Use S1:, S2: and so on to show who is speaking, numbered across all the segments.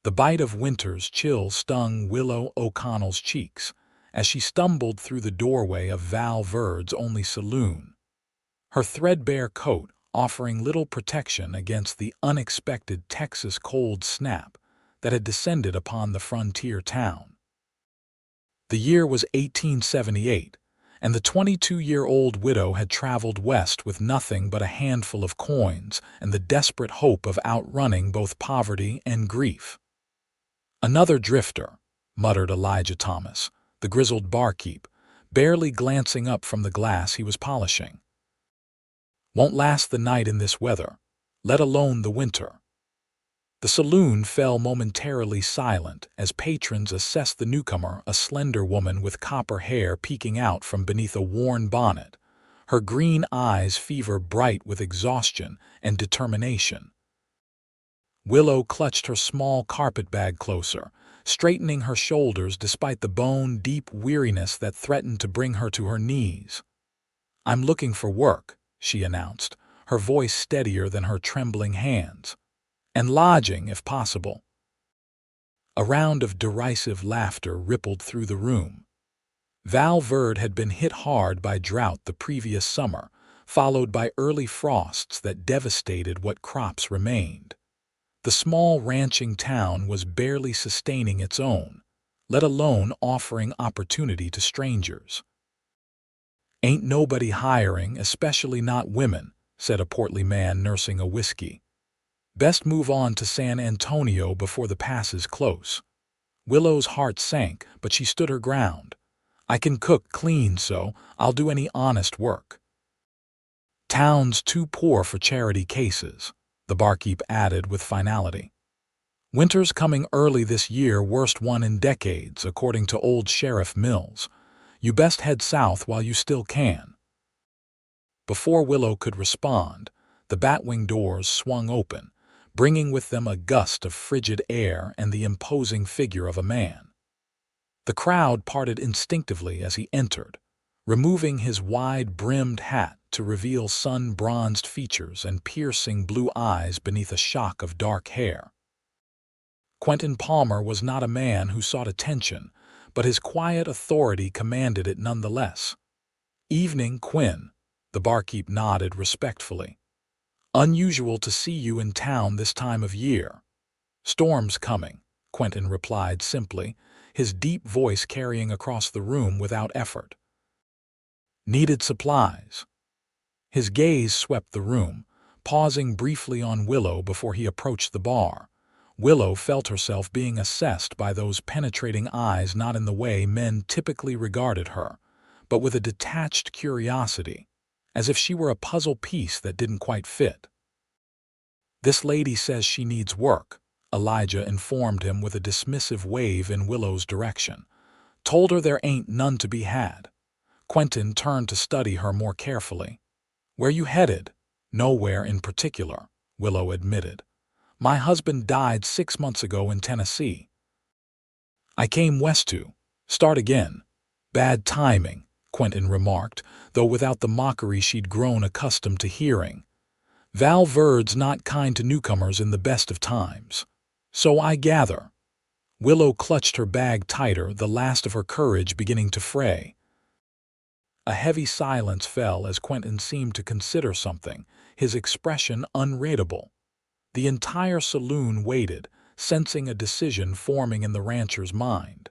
S1: The bite of winter's chill stung Willow O'Connell's cheeks as she stumbled through the doorway of Val Verde's only saloon, her threadbare coat offering little protection against the unexpected Texas cold snap that had descended upon the frontier town. The year was 1878, and the 22-year-old widow had traveled west with nothing but a handful of coins and the desperate hope of outrunning both poverty and grief. "Another drifter," muttered Elijah Thomas, the grizzled barkeep, barely glancing up from the glass he was polishing. "Won't last the night in this weather, let alone the winter." The saloon fell momentarily silent as patrons assessed the newcomer, a slender woman with copper hair peeking out from beneath a worn bonnet, her green eyes fever-bright with exhaustion and determination. Willow clutched her small carpetbag closer, straightening her shoulders despite the bone-deep weariness that threatened to bring her to her knees. "I'm looking for work," she announced, her voice steadier than her trembling hands. "And lodging, if possible." A round of derisive laughter rippled through the room. Val Verde had been hit hard by drought the previous summer, followed by early frosts that devastated what crops remained. The small ranching town was barely sustaining its own, let alone offering opportunity to strangers. "Ain't nobody hiring, especially not women," said a portly man nursing a whiskey. "Best move on to San Antonio before the pass is close." Willow's heart sank, but she stood her ground. "I can cook clean, so I'll do any honest work." "Town's too poor for charity cases," the barkeep added with finality. "Winter's coming early this year, worst one in decades, according to old Sheriff Mills. You best head south while you still can." Before Willow could respond, the batwing doors swung open, bringing with them a gust of frigid air and the imposing figure of a man. The crowd parted instinctively as he entered, removing his wide-brimmed hat to reveal sun-bronzed features and piercing blue eyes beneath a shock of dark hair. Quentin Palmer was not a man who sought attention, but his quiet authority commanded it nonetheless. "Evening, Quinn," the barkeep nodded respectfully. "Unusual to see you in town this time of year." "Storm's coming," Quentin replied simply, his deep voice carrying across the room without effort. "Needed supplies." His gaze swept the room, pausing briefly on Willow before he approached the bar. Willow felt herself being assessed by those penetrating eyes, not in the way men typically regarded her, but with a detached curiosity, as if she were a puzzle piece that didn't quite fit. "This lady says she needs work," Elijah informed him with a dismissive wave in Willow's direction. "Told her there ain't none to be had." Quentin turned to study her more carefully. "Where you headed?" "Nowhere in particular," Willow admitted. "My husband died 6 months ago in Tennessee. I came west to start again." "Bad timing," Quentin remarked, though without the mockery she'd grown accustomed to hearing. "Val Verde's not kind to newcomers in the best of times." "So I gather." Willow clutched her bag tighter, the last of her courage beginning to fray. A heavy silence fell as Quentin seemed to consider something, his expression unreadable. The entire saloon waited, sensing a decision forming in the rancher's mind.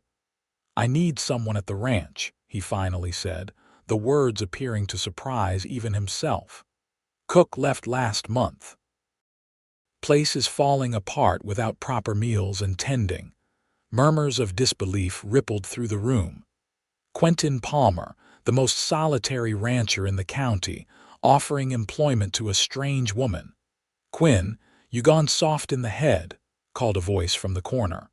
S1: "I need someone at the ranch," he finally said, the words appearing to surprise even himself. "Cook left last month. Place is falling apart without proper meals and tending." Murmurs of disbelief rippled through the room. Quentin Palmer, the most solitary rancher in the county, offering employment to a strange woman. "Quinn, you gone soft in the head," called a voice from the corner.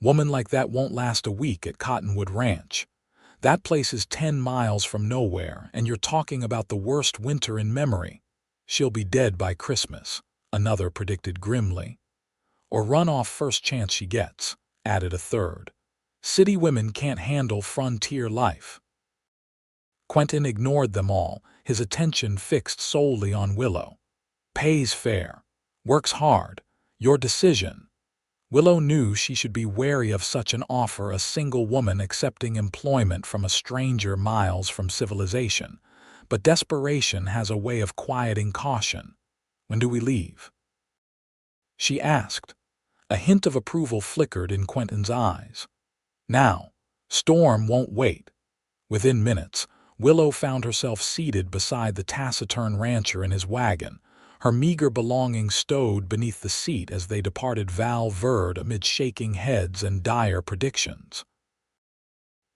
S1: "Woman like that won't last a week at Cottonwood Ranch. That place is 10 miles from nowhere, and you're talking about the worst winter in memory. She'll be dead by Christmas," another predicted grimly. "Or run off first chance she gets," added a third. "City women can't handle frontier life." Quentin ignored them all, his attention fixed solely on Willow. "Pays fair. Works hard. Your decision." Willow knew she should be wary of such an offer, a single woman accepting employment from a stranger miles from civilization. But desperation has a way of quieting caution. "When do we leave?" she asked. A hint of approval flickered in Quentin's eyes. "Now. Storm won't wait." Within minutes, Willow found herself seated beside the taciturn rancher in his wagon, her meager belongings stowed beneath the seat as they departed Val Verde amid shaking heads and dire predictions.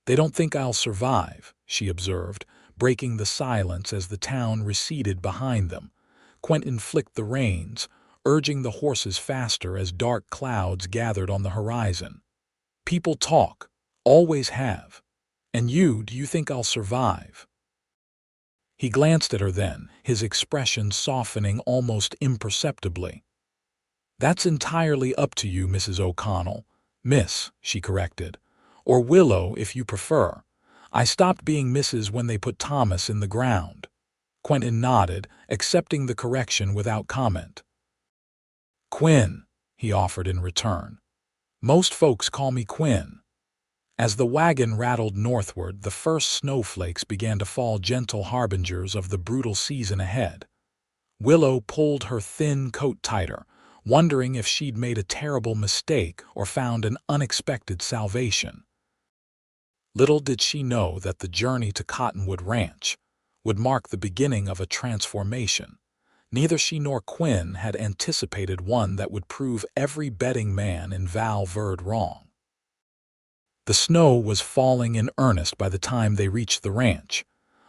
S1: "They don't think I'll survive," she observed, breaking the silence as the town receded behind them. Quentin flicked the reins, urging the horses faster as dark clouds gathered on the horizon. "People talk, always have. And do you think I'll survive?" He glanced at her then, his expression softening almost imperceptibly. "That's entirely up to you, Mrs. O'Connell." "Miss," she corrected. "Or Willow, if you prefer. I stopped being Mrs. when they put Thomas in the ground." Quentin nodded, accepting the correction without comment. "Quinn," he offered in return. "Most folks call me Quinn." As the wagon rattled northward, the first snowflakes began to fall, gentle harbingers of the brutal season ahead. Willow pulled her thin coat tighter, wondering if she'd made a terrible mistake or found an unexpected salvation. Little did she know that the journey to Cottonwood Ranch would mark the beginning of a transformation. Neither she nor Quinn had anticipated one that would prove every betting man in Val Verde wrong. The snow was falling in earnest by the time they reached the ranch,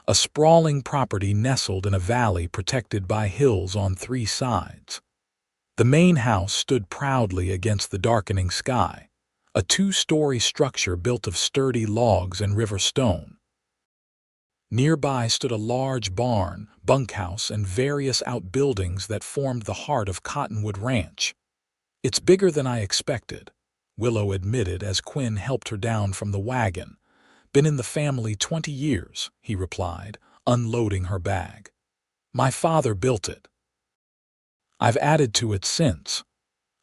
S1: a sprawling property nestled in a valley protected by hills on 3 sides. The main house stood proudly against the darkening sky, a 2-story structure built of sturdy logs and river stone. Nearby stood a large barn, bunkhouse, and various outbuildings that formed the heart of Cottonwood Ranch. "It's bigger than I expected," Willow admitted as Quinn helped her down from the wagon. "Been in the family 20 years, he replied, unloading her bag. "My father built it. I've added to it since."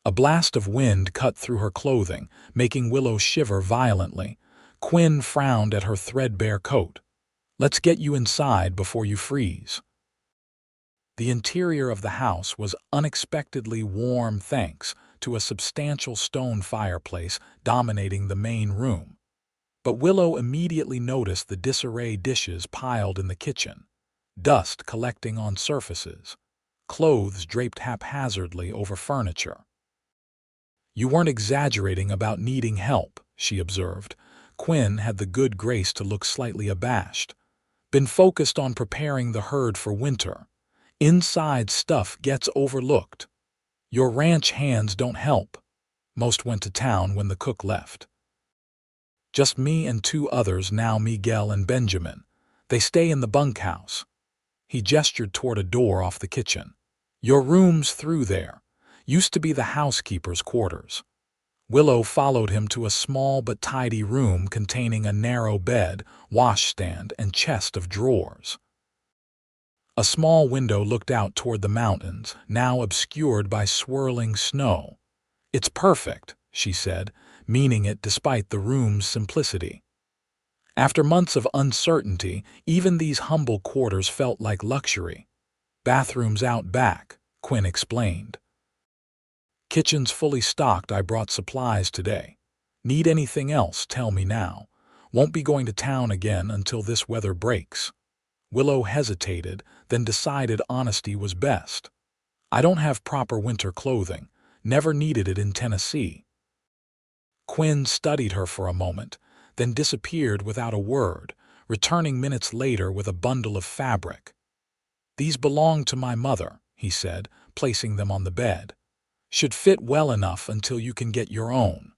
S1: A blast of wind cut through her clothing, making Willow shiver violently. Quinn frowned at her threadbare coat. "Let's get you inside before you freeze." The interior of the house was unexpectedly warm thanks to a substantial stone fireplace dominating the main room. But Willow immediately noticed the disarrayed dishes piled in the kitchen, dust collecting on surfaces, clothes draped haphazardly over furniture. "You weren't exaggerating about needing help," she observed. Quinn had the good grace to look slightly abashed. "Been focused on preparing the herd for winter. Inside stuff gets overlooked. Your ranch hands don't help." Most went to town when the cook left. "Just me and 2 others now, Miguel and Benjamin. They stay in the bunkhouse." He gestured toward a door off the kitchen. "Your room's through there. Used to be the housekeeper's quarters." Willow followed him to a small but tidy room containing a narrow bed, washstand, and chest of drawers. A small window looked out toward the mountains, now obscured by swirling snow. "It's perfect," she said, meaning it despite the room's simplicity. After months of uncertainty, even these humble quarters felt like luxury. "Bathrooms out back," Quinn explained. "Kitchen's fully stocked. I brought supplies today. Need anything else, tell me now. Won't be going to town again until this weather breaks." Willow hesitated, then decided honesty was best. "I don't have proper winter clothing. Never needed it in Tennessee." Quinn studied her for a moment, then disappeared without a word, returning minutes later with a bundle of fabric. "These belong to my mother," he said, placing them on the bed. "Should fit well enough until you can get your own."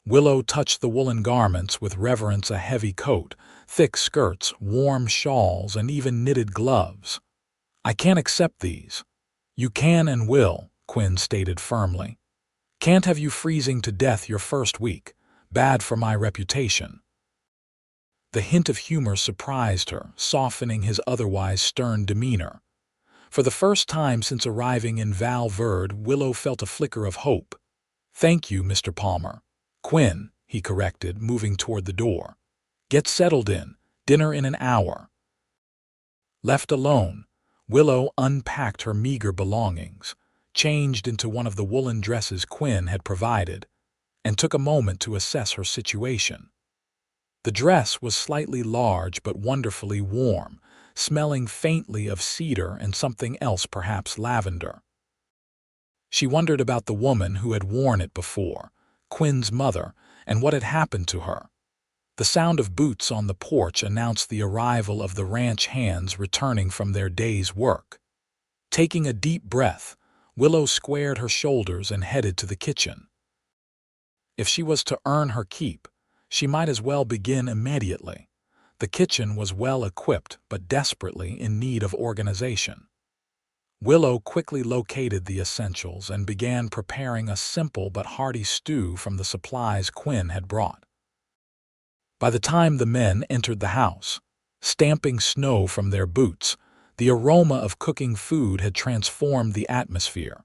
S1: Willow touched the woolen garments with reverence, a heavy coat, thick skirts, warm shawls, and even knitted gloves. "I can't accept these." "You can and will," Quinn stated firmly. "Can't have you freezing to death your first week. Bad for my reputation." The hint of humor surprised her, softening his otherwise stern demeanor. For the first time since arriving in Val Verde, Willow felt a flicker of hope. "Thank you, Mr. Palmer." "Quinn," he corrected, moving toward the door. "Get settled in. Dinner in an hour." Left alone, Willow unpacked her meager belongings, changed into one of the woolen dresses Quinn had provided, and took a moment to assess her situation. The dress was slightly large but wonderfully warm, smelling faintly of cedar and something else, perhaps lavender. She wondered about the woman who had worn it before, Quinn's mother, and what had happened to her. The sound of boots on the porch announced the arrival of the ranch hands returning from their day's work. Taking a deep breath, Willow squared her shoulders and headed to the kitchen. If she was to earn her keep, she might as well begin immediately. The kitchen was well equipped but desperately in need of organization. Willow quickly located the essentials and began preparing a simple but hearty stew from the supplies Quinn had brought. By the time the men entered the house, stamping snow from their boots, the aroma of cooking food had transformed the atmosphere.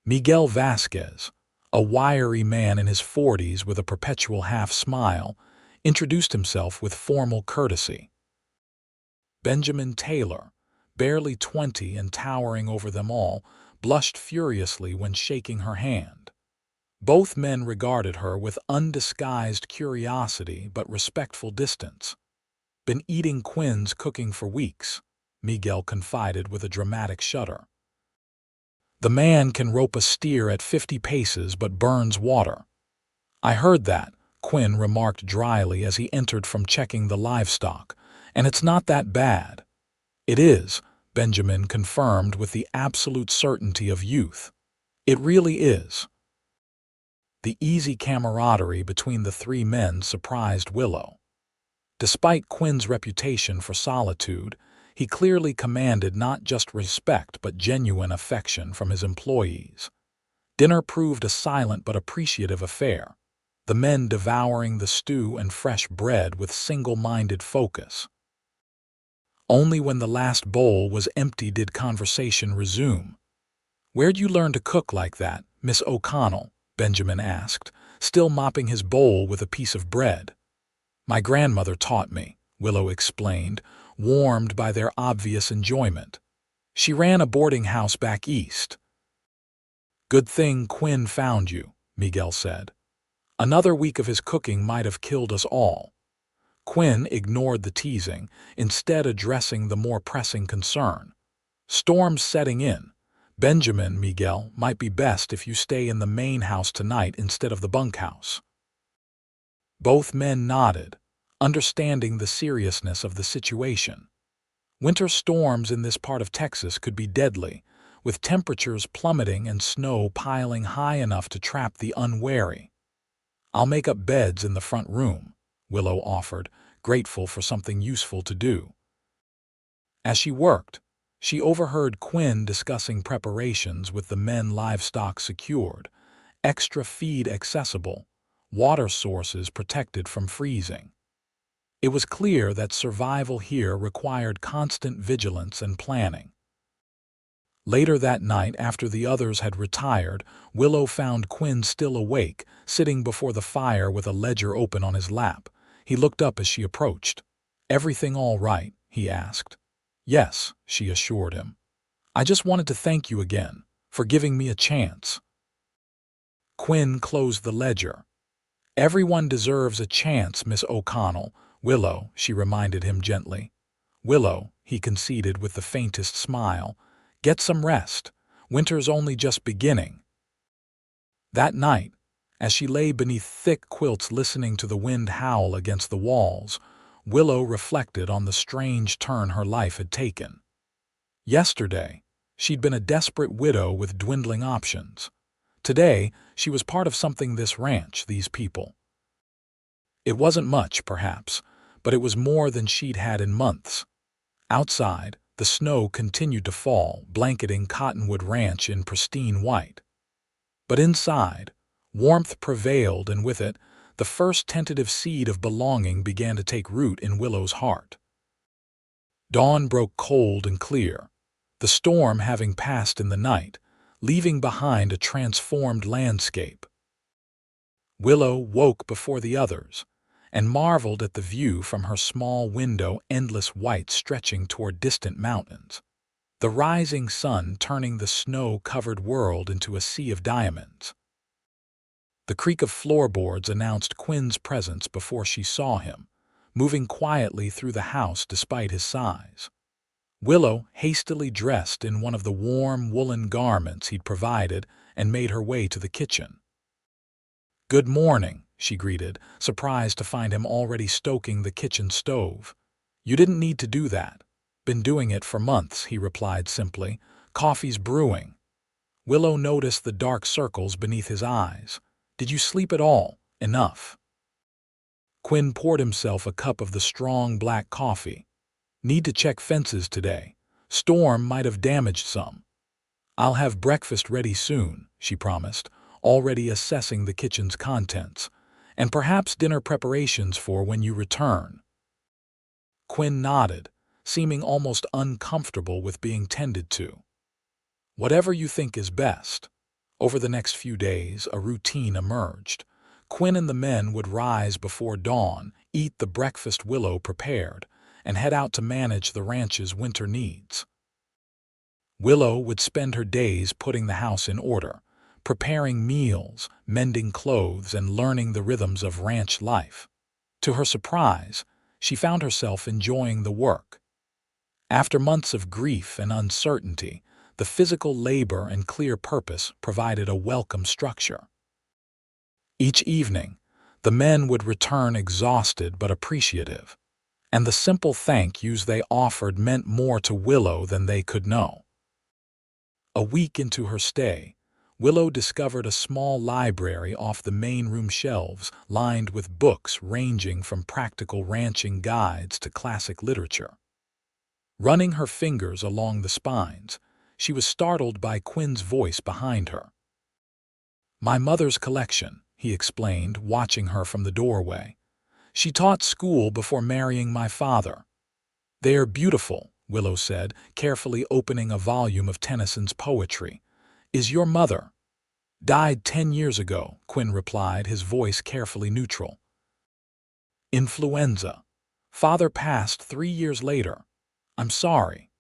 S1: Miguel Vasquez, a wiry man in his 40s with a perpetual half-smile, introduced himself with formal courtesy. Benjamin Taylor, barely 20 and towering over them all, blushed furiously when shaking her hand. Both men regarded her with undisguised curiosity but respectful distance. "Been eating Quinn's cooking for weeks," Miguel confided with a dramatic shudder. "The man can rope a steer at 50 paces but burns water." "I heard that," Quinn remarked dryly as he entered from checking the livestock, "and it's not that bad." "It is," Benjamin confirmed with the absolute certainty of youth. "It really is." The easy camaraderie between the three men surprised Willow. Despite Quinn's reputation for solitude, he clearly commanded not just respect but genuine affection from his employees. Dinner proved a silent but appreciative affair, the men devouring the stew and fresh bread with single-minded focus. Only when the last bowl was empty did conversation resume. "Where'd you learn to cook like that, Miss O'Connell?" Benjamin asked, still mopping his bowl with a piece of bread. "My grandmother taught me," Willow explained, warmed by their obvious enjoyment. "She ran a boarding house back east." "Good thing Quinn found you," Miguel said. "Another week of his cooking might have killed us all." Quinn ignored the teasing, instead addressing the more pressing concern. "Storm's setting in. Benjamin, Miguel, might be best if you stay in the main house tonight instead of the bunkhouse." Both men nodded, understanding the seriousness of the situation. Winter storms in this part of Texas could be deadly, with temperatures plummeting and snow piling high enough to trap the unwary. "I'll make up beds in the front room," Willow offered, grateful for something useful to do. As she worked, she overheard Quinn discussing preparations with the men, livestock secured, extra feed accessible, water sources protected from freezing. It was clear that survival here required constant vigilance and planning. Later that night, after the others had retired, Willow found Quinn still awake, sitting before the fire with a ledger open on his lap. He looked up as she approached. "Everything all right?" he asked. "Yes," she assured him. "I just wanted to thank you again for giving me a chance." Quinn closed the ledger. "Everyone deserves a chance, Miss O'Connell." "Willow," she reminded him gently. "Willow," he conceded with the faintest smile, "get some rest. Winter's only just beginning." That night, as she lay beneath thick quilts listening to the wind howl against the walls, Willow reflected on the strange turn her life had taken. Yesterday, she'd been a desperate widow with dwindling options. Today, she was part of something, this ranch, these people. It wasn't much, perhaps, but it was more than she'd had in months. Outside, the snow continued to fall, blanketing Cottonwood Ranch in pristine white. But inside, warmth prevailed, and with it, the first tentative seed of belonging began to take root in Willow's heart. Dawn broke cold and clear, the storm having passed in the night, leaving behind a transformed landscape. Willow woke before the others and marveled at the view from her small window, endless white stretching toward distant mountains. The rising sun turning the snow-covered world into a sea of diamonds. The creak of floorboards announced Quinn's presence before she saw him, moving quietly through the house despite his size. Willow hastily dressed in one of the warm woolen garments he'd provided and made her way to the kitchen. "Good morning," she greeted, surprised to find him already stoking the kitchen stove. "You didn't need to do that." "Been doing it for months," he replied simply. "Coffee's brewing." Willow noticed the dark circles beneath his eyes. "Did you sleep at all? Enough?" Quinn poured himself a cup of the strong black coffee. "Need to check fences today. Storm might have damaged some." "I'll have breakfast ready soon," she promised, already assessing the kitchen's contents, "and perhaps dinner preparations for when you return." Quinn nodded, seeming almost uncomfortable with being tended to. "Whatever you think is best." Over the next few days, a routine emerged. Quinn and the men would rise before dawn, eat the breakfast Willow prepared, and head out to manage the ranch's winter needs. Willow would spend her days putting the house in order, preparing meals, mending clothes, and learning the rhythms of ranch life. To her surprise, she found herself enjoying the work. After months of grief and uncertainty, the physical labor and clear purpose provided a welcome structure. Each evening, the men would return exhausted but appreciative, and the simple thank yous they offered meant more to Willow than they could know. A week into her stay, Willow discovered a small library off the main room shelves lined with books ranging from practical ranching guides to classic literature. Running her fingers along the spines, she was startled by Quinn's voice behind her. "My mother's collection," he explained, watching her from the doorway. "She taught school before marrying my father." "They are beautiful," Willow said, carefully opening a volume of Tennyson's poetry. "Is your mother?" "Died 10 years ago," Quinn replied, his voice carefully neutral. "Influenza. Father passed 3 years later. I'm sorry."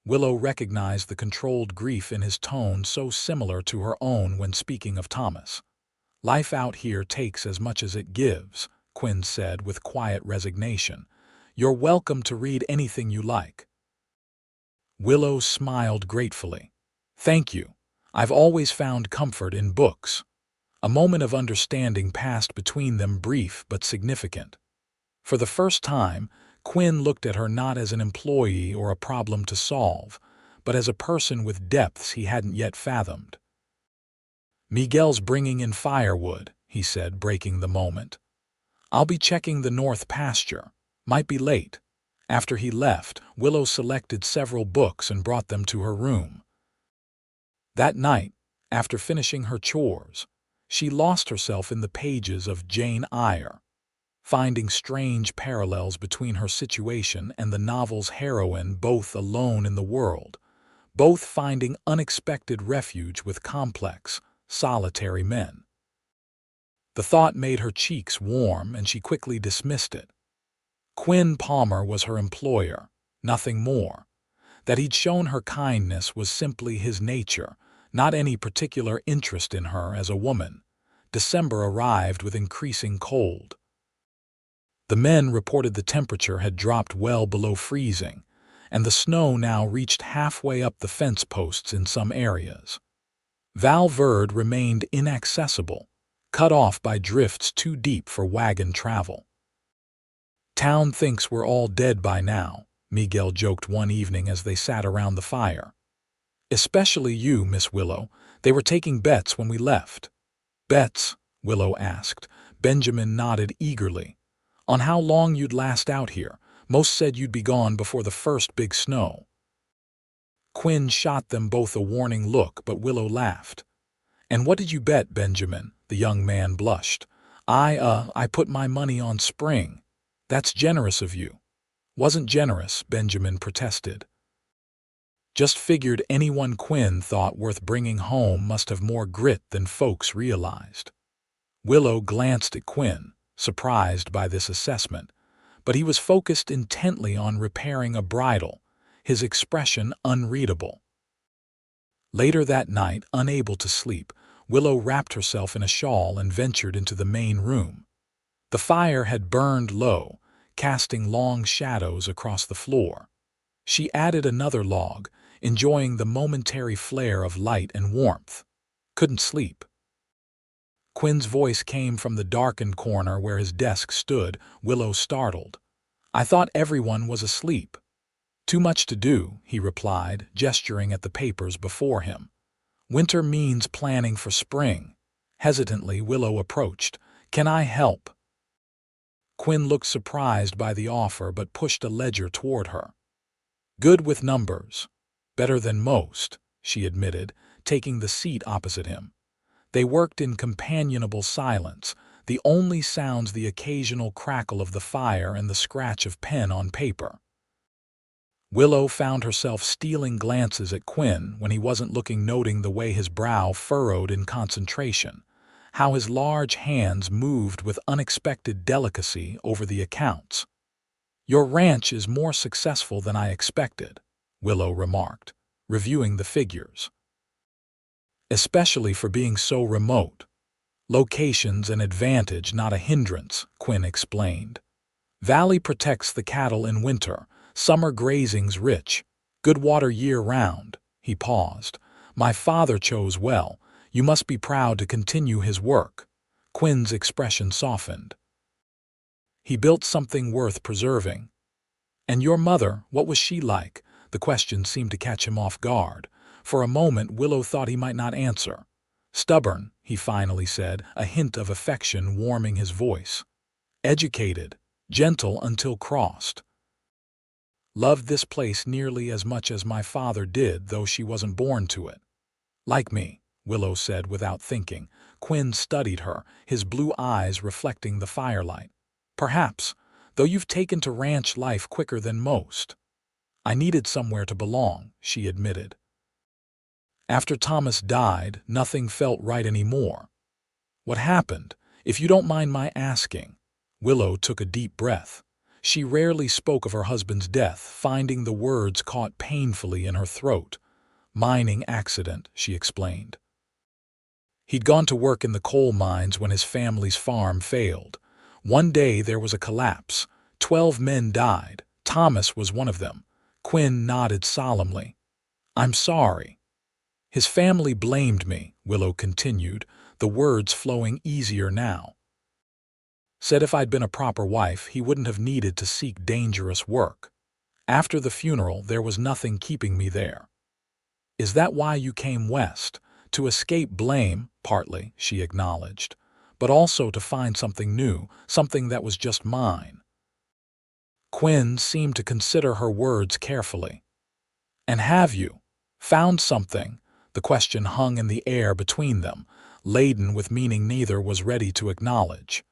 S1: Willow recognized the controlled grief in his tone, so similar to her own when speaking of Thomas. "Life out here takes as much as it gives," Quinn said with quiet resignation. "You're welcome to read anything you like." Willow smiled gratefully. "Thank you. I've always found comfort in books." A moment of understanding passed between them, brief but significant. For the first time, Quinn looked at her not as an employee or a problem to solve, but as a person with depths he hadn't yet fathomed. "Miguel's bringing in firewood," he said, breaking the moment. "I'll be checking the north pasture. Might be late." After he left, Willow selected several books and brought them to her room. That night, after finishing her chores, she lost herself in the pages of Jane Eyre, finding strange parallels between her situation and the novel's heroine, both alone in the world, both finding unexpected refuge with complex, solitary men. The thought made her cheeks warm, and she quickly dismissed it. Quentin Palmer was her employer, nothing more. That he'd shown her kindness was simply his nature, not any particular interest in her as a woman. December arrived with increasing cold. The men reported the temperature had dropped well below freezing, and the snow now reached halfway up the fence posts in some areas. Val Verde remained inaccessible, cut off by drifts too deep for wagon travel. "Town thinks we're all dead by now," Miguel joked one evening as they sat around the fire. "Especially you, Miss Willow. They were taking bets when we left." "Bets?" Willow asked. Benjamin nodded eagerly. "On how long you'd last out here. Most said you'd be gone before the first big snow." Quinn shot them both a warning look, but Willow laughed. "And what did you bet, Benjamin?" The young man blushed. I put my money on spring." "That's generous of you." "Wasn't generous," Benjamin protested. "Just figured anyone Quinn thought worth bringing home must have more grit than folks realized." Willow glanced at Quinn, surprised by this assessment, but he was focused intently on repairing a bridle, his expression unreadable. Later that night, unable to sleep, Willow wrapped herself in a shawl and ventured into the main room. The fire had burned low, casting long shadows across the floor. She added another log, enjoying the momentary flare of light and warmth. Couldn't sleep. Quinn's voice came from the darkened corner where his desk stood. Willow startled. "I thought everyone was asleep." "Too much to do," he replied, gesturing at the papers before him. "Winter means planning for spring." Hesitantly, Willow approached. "Can I help?" Quinn looked surprised by the offer but pushed a ledger toward her. "Good with numbers. Better than most," she admitted, taking the seat opposite him. They worked in companionable silence, the only sounds the occasional crackle of the fire and the scratch of pen on paper. Willow found herself stealing glances at Quinn when he wasn't looking, noting the way his brow furrowed in concentration, how his large hands moved with unexpected delicacy over the accounts. "Your ranch is more successful than I expected," Willow remarked, reviewing the figures. "Especially for being so remote. Location's an advantage, not a hindrance," Quinn explained. "Valley protects the cattle in winter, summer grazing's rich, good water year-round." He paused. "My father chose well. You must be proud to continue his work." Quinn's expression softened. "He built something worth preserving." "And your mother, what was she like?" The question seemed to catch him off guard. For a moment, Willow thought he might not answer. "Stubborn," he finally said, a hint of affection warming his voice. "Educated, gentle until crossed. Loved this place nearly as much as my father did, though she wasn't born to it." "Like me," Willow said without thinking. Quinn studied her, his blue eyes reflecting the firelight. "Perhaps, though you've taken to ranch life quicker than most." "I needed somewhere to belong," she admitted. "After Thomas died, nothing felt right anymore." "What happened, if you don't mind my asking?" Willow took a deep breath. She rarely spoke of her husband's death, finding the words caught painfully in her throat. "Mining accident," she explained. "He'd gone to work in the coal mines when his family's farm failed. One day there was a collapse. 12 men died. Thomas was one of them." Quinn nodded solemnly. "I'm sorry." "His family blamed me," Willow continued, the words flowing easier now. "Said if I'd been a proper wife, he wouldn't have needed to seek dangerous work. After the funeral, there was nothing keeping me there." "Is that why you came west?" "To escape blame, partly," she acknowledged, "but also to find something new, something that was just mine." Quinn seemed to consider her words carefully. "And have you found something?" The question hung in the air between them, laden with meaning neither was ready to acknowledge.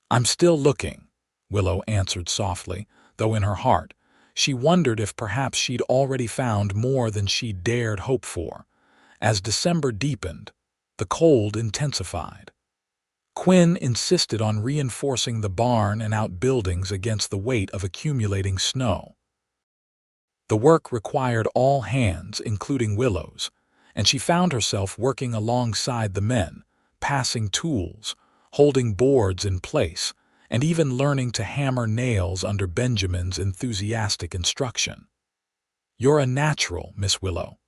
S1: "I'm still looking," Willow answered softly, though in her heart she wondered if perhaps she'd already found more than she dared hope for. As December deepened, the cold intensified. Quinn insisted on reinforcing the barn and outbuildings against the weight of accumulating snow. The work required all hands, including Willow's, and she found herself working alongside the men, passing tools, holding boards in place, and even learning to hammer nails under Benjamin's enthusiastic instruction. "You're a natural, Miss Willow,"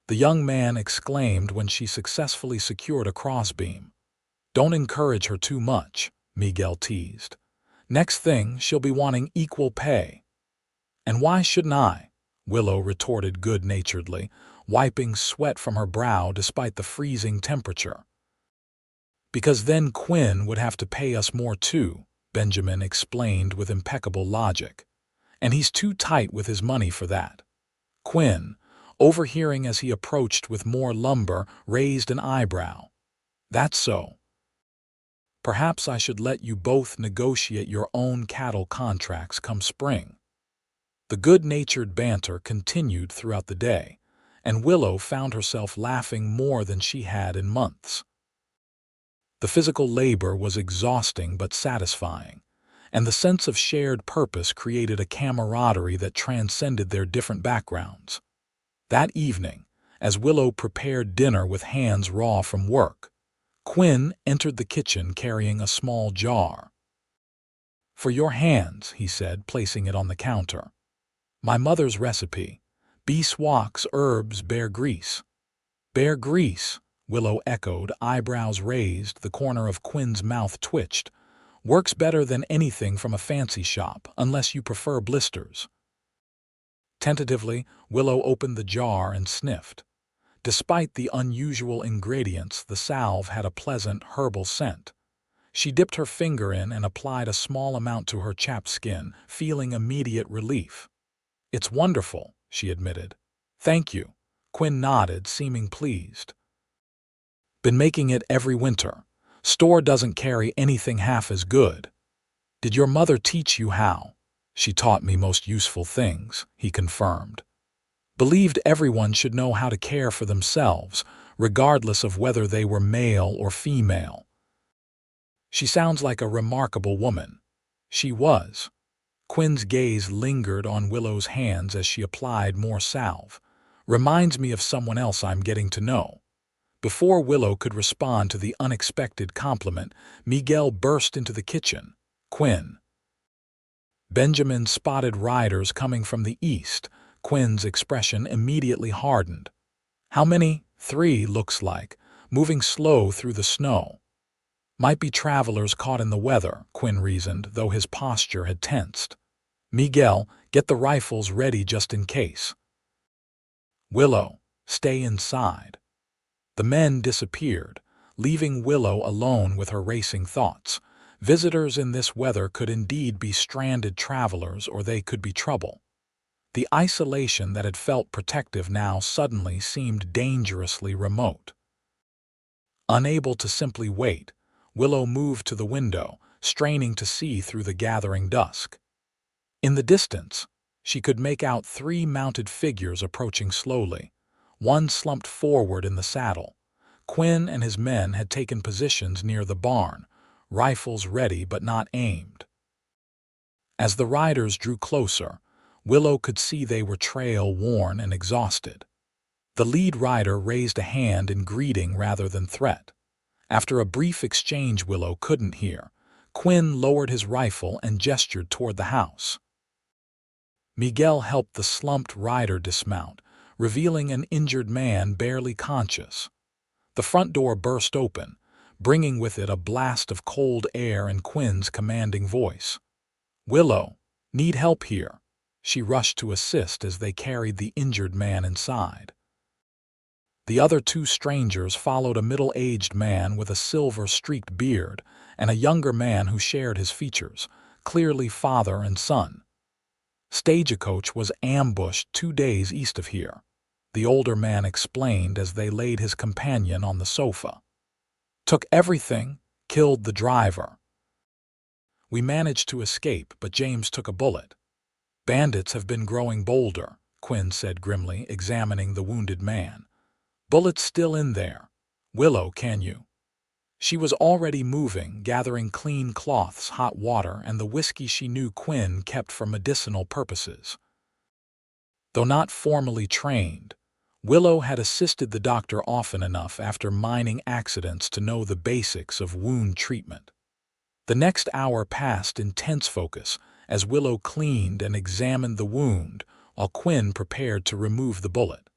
S1: the young man exclaimed when she successfully secured a crossbeam. "Don't encourage her too much," Miguel teased. "Next thing, she'll be wanting equal pay." "And why shouldn't I?" Willow retorted good-naturedly, wiping sweat from her brow despite the freezing temperature. "Because then Quinn would have to pay us more too," Benjamin explained with impeccable logic. "And he's too tight with his money for that." Quinn, overhearing as he approached with more lumber, raised an eyebrow. "That's so. Perhaps I should let you both negotiate your own cattle contracts come spring." The good-natured banter continued throughout the day, and Willow found herself laughing more than she had in months. The physical labor was exhausting but satisfying, and the sense of shared purpose created a camaraderie that transcended their different backgrounds. That evening, as Willow prepared dinner with hands raw from work, Quinn entered the kitchen carrying a small jar. "For your hands," he said, placing it on the counter. "My mother's recipe. Beeswax herbs bear grease." "Bear grease," Willow echoed, eyebrows raised, the corner of Quinn's mouth twitched. "Works better than anything from a fancy shop, unless you prefer blisters." Tentatively, Willow opened the jar and sniffed. Despite the unusual ingredients, the salve had a pleasant, herbal scent. She dipped her finger in and applied a small amount to her chapped skin, feeling immediate relief. "It's wonderful," she admitted. "Thank you." Quinn nodded, seeming pleased. "Been making it every winter. Store doesn't carry anything half as good." "Did your mother teach you how?" "She taught me most useful things," he confirmed. "Believed everyone should know how to care for themselves, regardless of whether they were male or female." "She sounds like a remarkable woman." She was. Quinn's gaze lingered on Willow's hands as she applied more salve. "Reminds me of someone else I'm getting to know." Before Willow could respond to the unexpected compliment, Miguel burst into the kitchen. "Quinn." Benjamin spotted riders coming from the east. Quinn's expression immediately hardened. "How many?" "3, looks like. Moving slow through the snow." "Might be travelers caught in the weather," Quinn reasoned, though his posture had tensed. "Miguel, get the rifles ready just in case." "Willow, stay inside." The men disappeared, leaving Willow alone with her racing thoughts. Visitors in this weather could indeed be stranded travelers, or they could be trouble. The isolation that had felt protective now suddenly seemed dangerously remote. Unable to simply wait, Willow moved to the window, straining to see through the gathering dusk. In the distance, she could make out 3 mounted figures approaching slowly. One slumped forward in the saddle. Quinn and his men had taken positions near the barn, rifles ready but not aimed. As the riders drew closer, Willow could see they were trail-worn and exhausted. The lead rider raised a hand in greeting rather than threat. After a brief exchange Willow couldn't hear, Quinn lowered his rifle and gestured toward the house. Miguel helped the slumped rider dismount, revealing an injured man barely conscious. The front door burst open, bringing with it a blast of cold air and Quinn's commanding voice. "Willow, need help here." She rushed to assist as they carried the injured man inside. The other 2 strangers followed, a middle-aged man with a silver-streaked beard and a younger man who shared his features, clearly father and son. "Stagecoach was ambushed 2 days east of here," the older man explained as they laid his companion on the sofa. "Took everything, killed the driver. We managed to escape, but James took a bullet." "Bandits have been growing bolder," Quinn said grimly, examining the wounded man. "Bullets still in there. Willow, can you?" She was already moving, gathering clean cloths, hot water, and the whiskey she knew Quinn kept for medicinal purposes. Though not formally trained, Willow had assisted the doctor often enough after mining accidents to know the basics of wound treatment. The next hour passed in tense focus as Willow cleaned and examined the wound while Quinn prepared to remove the bullet.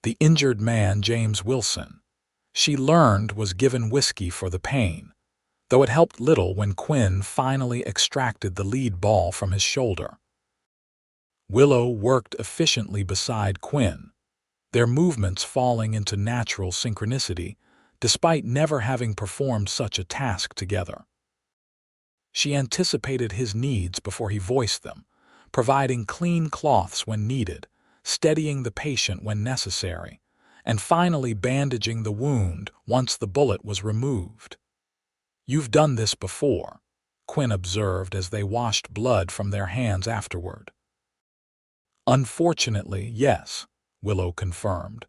S1: The injured man, James Wilson, she learned was given whiskey for the pain, though it helped little when Quinn finally extracted the lead ball from his shoulder. Willow worked efficiently beside Quinn, their movements falling into natural synchronicity, despite never having performed such a task together. She anticipated his needs before he voiced them, providing clean cloths when needed, steadying the patient when necessary, and finally bandaging the wound once the bullet was removed. "You've done this before," Quinn observed as they washed blood from their hands afterward. "Unfortunately, yes," Willow confirmed.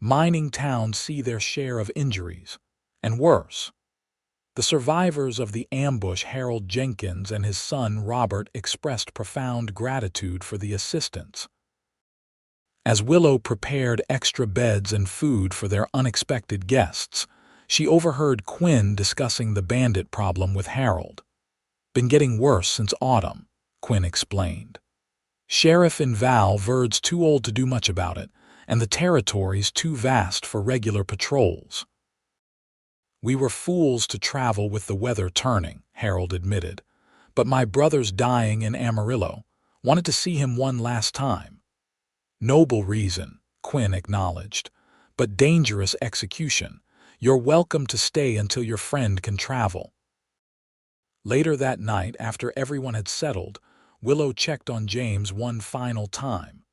S1: "Mining towns see their share of injuries, and worse. The survivors of the ambush, Harold Jenkins and his son Robert, expressed profound gratitude for the assistance. As Willow prepared extra beds and food for their unexpected guests, she overheard Quinn discussing the bandit problem with Harold. "Been getting worse since autumn," Quinn explained. "Sheriff in Val Verde's too old to do much about it, and the territory's too vast for regular patrols." "We were fools to travel with the weather turning," Harold admitted. "But my brother's dying in Amarillo. Wanted to see him one last time." "Noble reason," Quinn acknowledged, "but dangerous execution. You're welcome to stay until your friend can travel." Later that night, after everyone had settled, Willow checked on James one final time.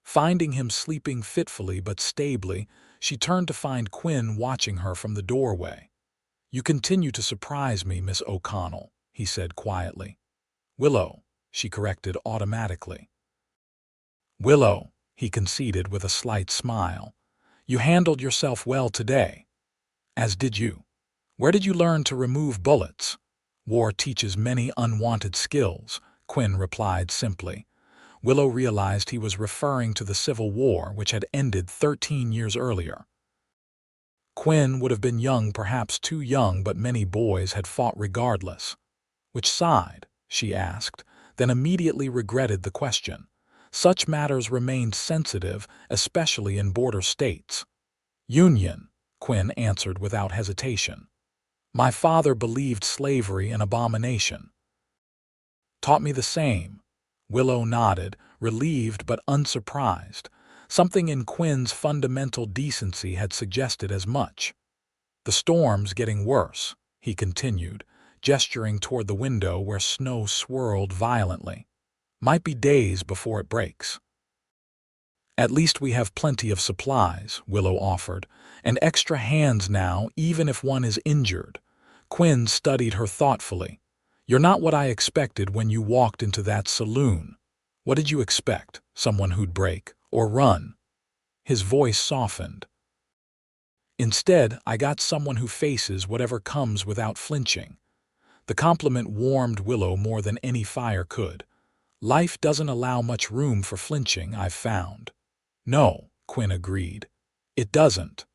S1: Finding him sleeping fitfully but stably, she turned to find Quinn watching her from the doorway. "You continue to surprise me, Miss O'Connell," he said quietly. "Willow," she corrected automatically. "Willow," he conceded with a slight smile. "You handled yourself well today." "As did you. Where did you learn to remove bullets?" "War teaches many unwanted skills," Quinn replied simply. Willow realized he was referring to the Civil War, which had ended 13 years earlier. Quinn would have been young, perhaps too young, but many boys had fought regardless. "Which side?" she asked, then immediately regretted the question. Such matters remained sensitive, especially in border states. "Union," Quinn answered without hesitation. "My father believed slavery an abomination." "Taught me the same." Willow nodded, relieved but unsurprised. Something in Quinn's fundamental decency had suggested as much. "The storm's getting worse," he continued, gesturing toward the window where snow swirled violently. "Might be days before it breaks." "At least we have plenty of supplies," Willow offered, "and extra hands now, even if one is injured." Quinn studied her thoughtfully. "You're not what I expected when you walked into that saloon." "What did you expect? Someone who'd break or run?" His voice softened. "Instead, I got someone who faces whatever comes without flinching." The compliment warmed Willow more than any fire could. "Life doesn't allow much room for flinching, I've found." "No," Quinn agreed. "It doesn't."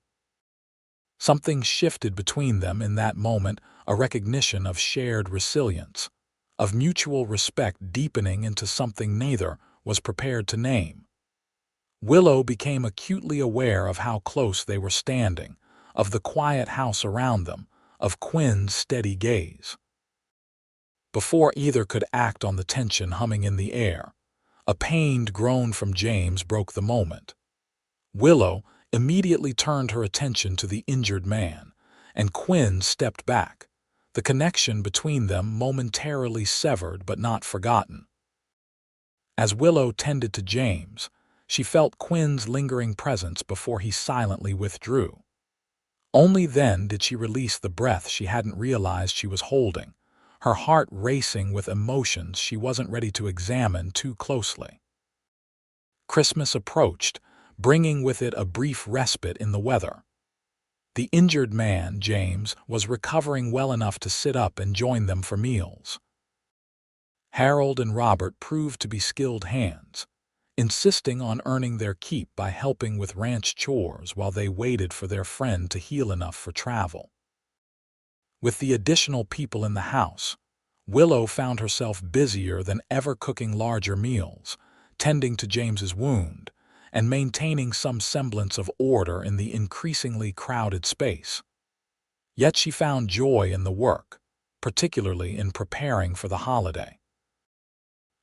S1: Something shifted between them in that moment, a recognition of shared resilience, of mutual respect deepening into something neither was prepared to name. Willow became acutely aware of how close they were standing, of the quiet house around them, of Quinn's steady gaze. Before either could act on the tension humming in the air, a pained groan from James broke the moment. Willow immediately turned her attention to the injured man, and Quinn stepped back, the connection between them momentarily severed but not forgotten. As Willow tended to James, she felt Quinn's lingering presence before he silently withdrew. Only then did she release the breath she hadn't realized she was holding, her heart racing with emotions she wasn't ready to examine too closely. Christmas approached, bringing with it a brief respite in the weather. The injured man, James, was recovering well enough to sit up and join them for meals. Harold and Robert proved to be skilled hands, insisting on earning their keep by helping with ranch chores while they waited for their friend to heal enough for travel. With the additional people in the house, Willow found herself busier than ever, cooking larger meals, tending to James's wound, and maintaining some semblance of order in the increasingly crowded space. Yet she found joy in the work, particularly in preparing for the holiday.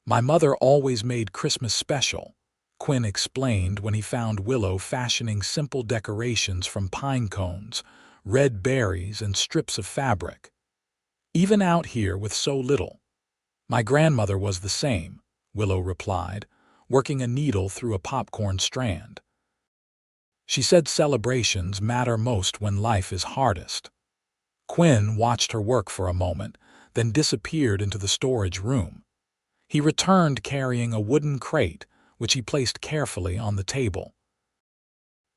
S1: "My mother always made Christmas special," Quinn explained when he found Willow fashioning simple decorations from pine cones, red berries, and strips of fabric. "Even out here with so little." "My grandmother was the same," Willow replied, working a needle through a popcorn strand. "She said celebrations matter most when life is hardest." Quinn watched her work for a moment, then disappeared into the storage room. He returned carrying a wooden crate, which he placed carefully on the table.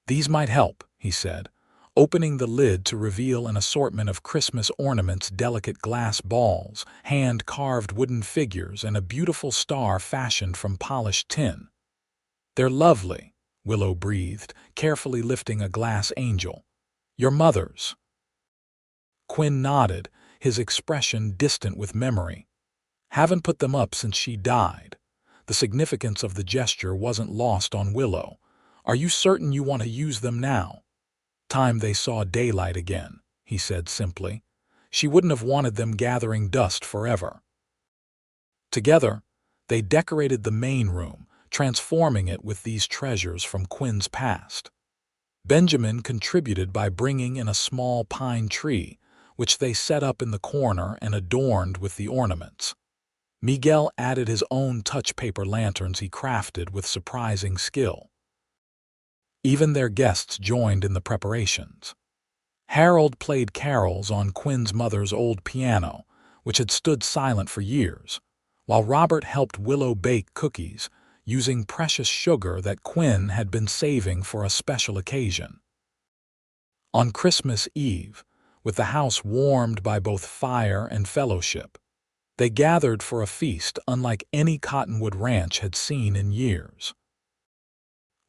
S1: "These might help," he said, opening the lid to reveal an assortment of Christmas ornaments, delicate glass balls, hand-carved wooden figures, and a beautiful star fashioned from polished tin. "They're lovely," Willow breathed, carefully lifting a glass angel. "Your mother's." Quinn nodded, his expression distant with memory. "Haven't put them up since she died." The significance of the gesture wasn't lost on Willow. "Are you certain you want to use them now?" "Time they saw daylight again," he said simply. "She wouldn't have wanted them gathering dust forever." Together, they decorated the main room, transforming it with these treasures from Quinn's past. Benjamin contributed by bringing in a small pine tree, which they set up in the corner and adorned with the ornaments. Miguel added his own touch paper lanterns he crafted with surprising skill. Even their guests joined in the preparations. Harold played carols on Quinn's mother's old piano, which had stood silent for years, while Robert helped Willow bake cookies, using precious sugar that Quinn had been saving for a special occasion. On Christmas Eve, with the house warmed by both fire and fellowship, they gathered for a feast unlike any Cottonwood Ranch had seen in years.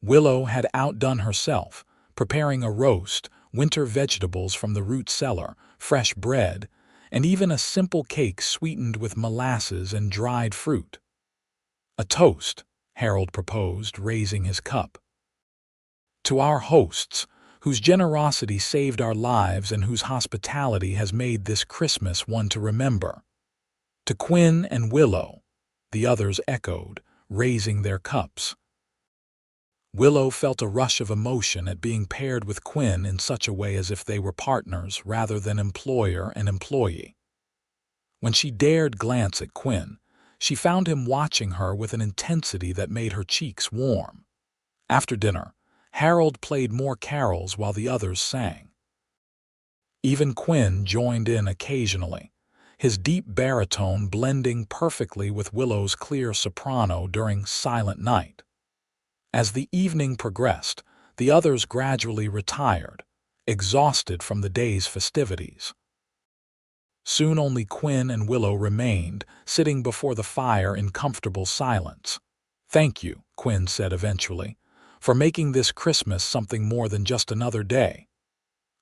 S1: Willow had outdone herself, preparing a roast, winter vegetables from the root cellar, fresh bread, and even a simple cake sweetened with molasses and dried fruit. "A toast," Harold proposed, raising his cup. "To our hosts, whose generosity saved our lives and whose hospitality has made this Christmas one to remember." "To Quinn and Willow," the others echoed, raising their cups. Willow felt a rush of emotion at being paired with Quinn in such a way as if they were partners rather than employer and employee. When she dared glance at Quinn, she found him watching her with an intensity that made her cheeks warm. After dinner, Harold played more carols while the others sang. Even Quinn joined in occasionally, his deep baritone blending perfectly with Willow's clear soprano during Silent Night. As the evening progressed, the others gradually retired, exhausted from the day's festivities. Soon only Quinn and Willow remained, sitting before the fire in comfortable silence. "Thank you," Quinn said eventually, "for making this Christmas something more than just another day."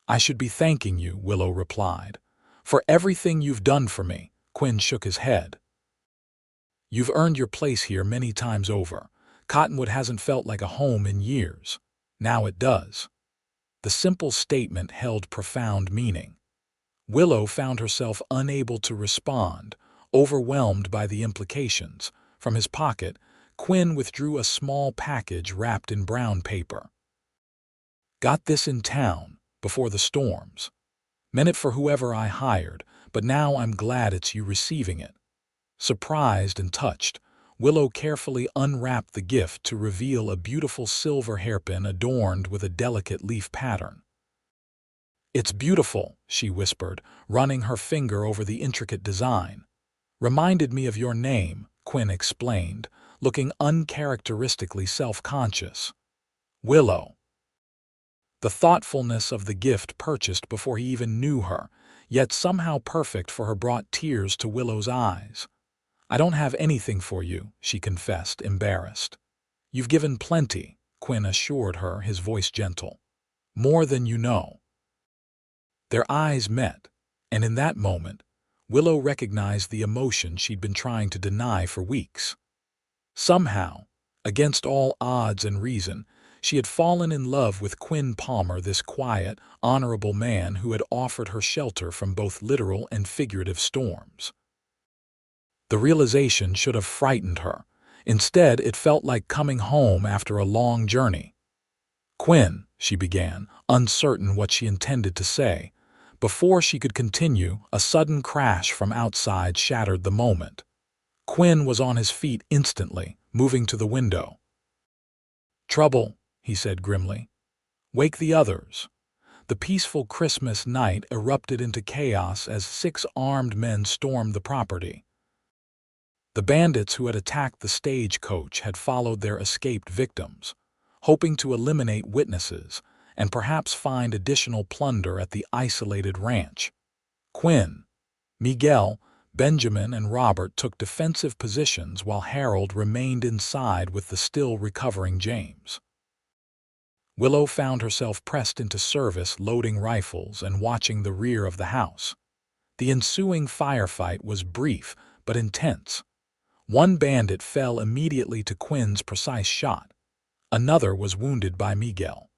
S1: "I should be thanking you," Willow replied. "For everything you've done for me." Quinn shook his head. "You've earned your place here many times over. Cottonwood hasn't felt like a home in years. Now it does." The simple statement held profound meaning. Willow found herself unable to respond, overwhelmed by the implications. From his pocket, Quinn withdrew a small package wrapped in brown paper. "Got this in town, before the storms. Meant it for whoever I hired, but now I'm glad it's you receiving it." Surprised and touched, Willow carefully unwrapped the gift to reveal a beautiful silver hairpin adorned with a delicate leaf pattern. "It's beautiful," she whispered, running her finger over the intricate design. "Reminded me of your name," Quinn explained, looking uncharacteristically self-conscious. "Willow." The thoughtfulness of the gift purchased before he even knew her, yet somehow perfect for her, brought tears to Willow's eyes. "I don't have anything for you," she confessed, embarrassed. "You've given plenty," Quinn assured her, his voice gentle. "More than you know." Their eyes met, and in that moment, Willow recognized the emotion she'd been trying to deny for weeks. Somehow, against all odds and reason, she had fallen in love with Quentin Palmer, this quiet, honorable man who had offered her shelter from both literal and figurative storms. The realization should have frightened her. Instead, it felt like coming home after a long journey. "Quinn," she began, uncertain what she intended to say. Before she could continue, a sudden crash from outside shattered the moment. Quinn was on his feet instantly, moving to the window. "Trouble," he said grimly. "Wake the others." The peaceful Christmas night erupted into chaos as 6 armed men stormed the property. The bandits who had attacked the stagecoach had followed their escaped victims, hoping to eliminate witnesses and perhaps find additional plunder at the isolated ranch. Quinn, Miguel, Benjamin, and Robert took defensive positions while Harold remained inside with the still recovering James. Willow found herself pressed into service, loading rifles and watching the rear of the house. The ensuing firefight was brief but intense. One bandit fell immediately to Quinn's precise shot. Another was wounded by Miguel.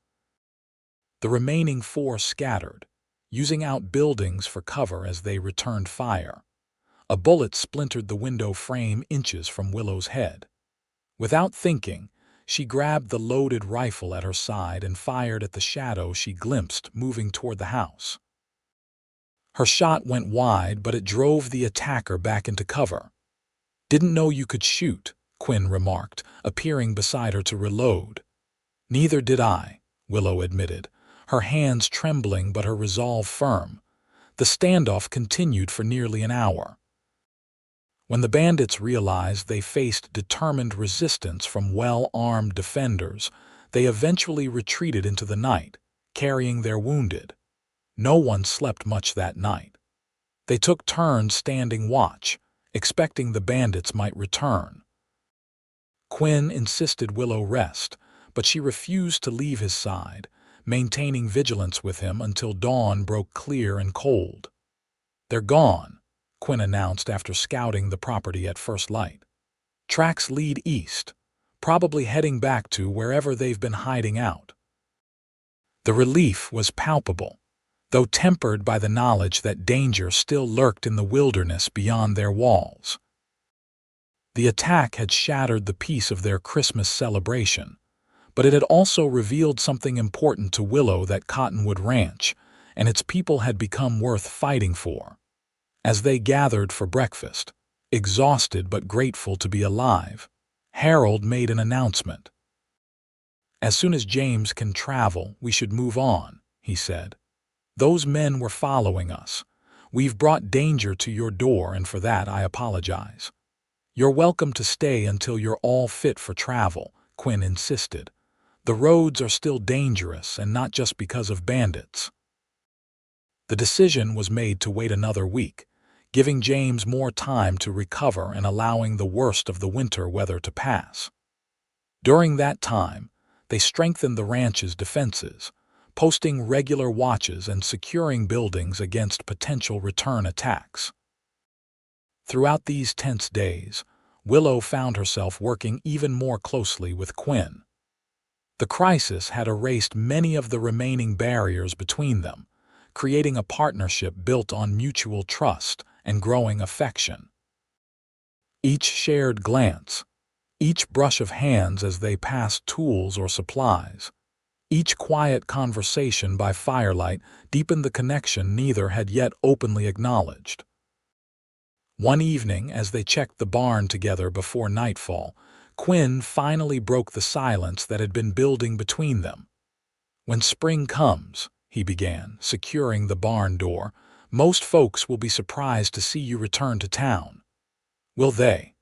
S1: The remaining 4 scattered, using outbuildings for cover as they returned fire. A bullet splintered the window frame inches from Willow's head. Without thinking, she grabbed the loaded rifle at her side and fired at the shadow she glimpsed moving toward the house. Her shot went wide, but it drove the attacker back into cover. "Didn't know you could shoot," Quinn remarked, appearing beside her to reload. "Neither did I," Willow admitted, her hands trembling but her resolve firm. The standoff continued for nearly an hour. When the bandits realized they faced determined resistance from well-armed defenders, they eventually retreated into the night, carrying their wounded. No one slept much that night. They took turns standing watch, expecting the bandits might return. Quinn insisted Willow rest, but she refused to leave his side, maintaining vigilance with him until dawn broke clear and cold. "They're gone," Quinn announced after scouting the property at first light. "Tracks lead east, probably heading back to wherever they've been hiding out." The relief was palpable, though tempered by the knowledge that danger still lurked in the wilderness beyond their walls. The attack had shattered the peace of their Christmas celebration, but it had also revealed something important to Willow: that Cottonwood Ranch and its people had become worth fighting for. As they gathered for breakfast, exhausted but grateful to be alive, Harold made an announcement. "As soon as James can travel, we should move on," he said. "Those men were following us. We've brought danger to your door, and for that I apologize." "You're welcome to stay until you're all fit for travel," Quinn insisted. "The roads are still dangerous, and not just because of bandits." The decision was made to wait another week, giving James more time to recover and allowing the worst of the winter weather to pass. During that time, they strengthened the ranch's defenses, posting regular watches and securing buildings against potential return attacks. Throughout these tense days, Willow found herself working even more closely with Quinn. The crisis had erased many of the remaining barriers between them, creating a partnership built on mutual trust and growing affection. Each shared glance, each brush of hands as they passed tools or supplies, each quiet conversation by firelight deepened the connection neither had yet openly acknowledged. One evening, as they checked the barn together before nightfall, Quinn finally broke the silence that had been building between them. "When spring comes," he began, securing the barn door, "most folks will be surprised to see you return to town." "Will they?"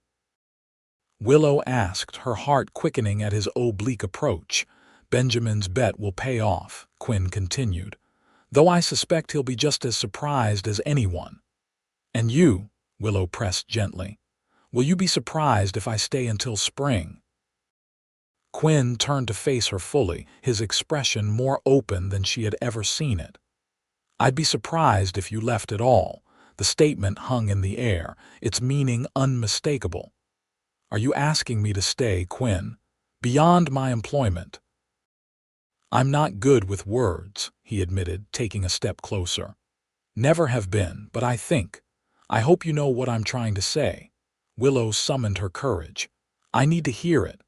S1: Willow asked, her heart quickening at his oblique approach. "Benjamin's bet will pay off," Quinn continued, "though I suspect he'll be just as surprised as anyone." "And you?" Willow pressed gently. "Will you be surprised if I stay until spring?" Quinn turned to face her fully, his expression more open than she had ever seen it. "I'd be surprised if you left at all." The statement hung in the air, its meaning unmistakable. "Are you asking me to stay, Quinn? Beyond my employment?" "I'm not good with words," he admitted, taking a step closer. "Never have been, but I hope you know what I'm trying to say." Willow summoned her courage. "I need to hear it.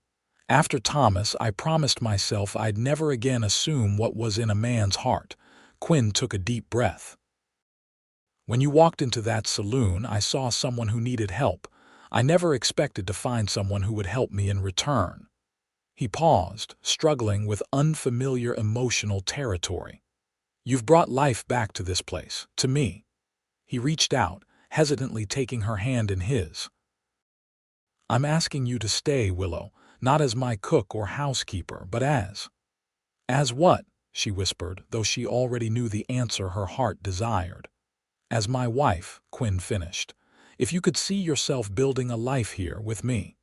S1: After Thomas, I promised myself I'd never again assume what was in a man's heart." Quinn took a deep breath. "When you walked into that saloon, I saw someone who needed help. I never expected to find someone who would help me in return." He paused, struggling with unfamiliar emotional territory. "You've brought life back to this place, to me." He reached out, hesitantly taking her hand in his. "I'm asking you to stay, Willow, not as my cook or housekeeper, but as..." "As what?" she whispered, though she already knew the answer her heart desired. "As my wife," Quinn finished. "If you could see yourself building a life here with me."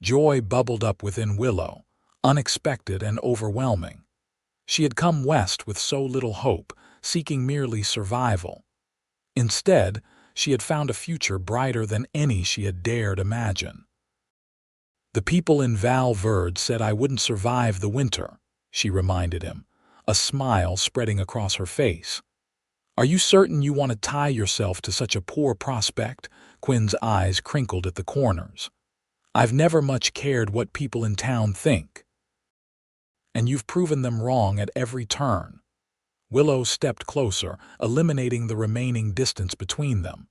S1: Joy bubbled up within Willow, unexpected and overwhelming. She had come west with so little hope, seeking merely survival. Instead, she had found a future brighter than any she had dared imagine. "The people in Val Verde said I wouldn't survive the winter," she reminded him, a smile spreading across her face. "Are you certain you want to tie yourself to such a poor prospect?" Quinn's eyes crinkled at the corners. "I've never much cared what people in town think. And you've proven them wrong at every turn." Willow stepped closer, eliminating the remaining distance between them.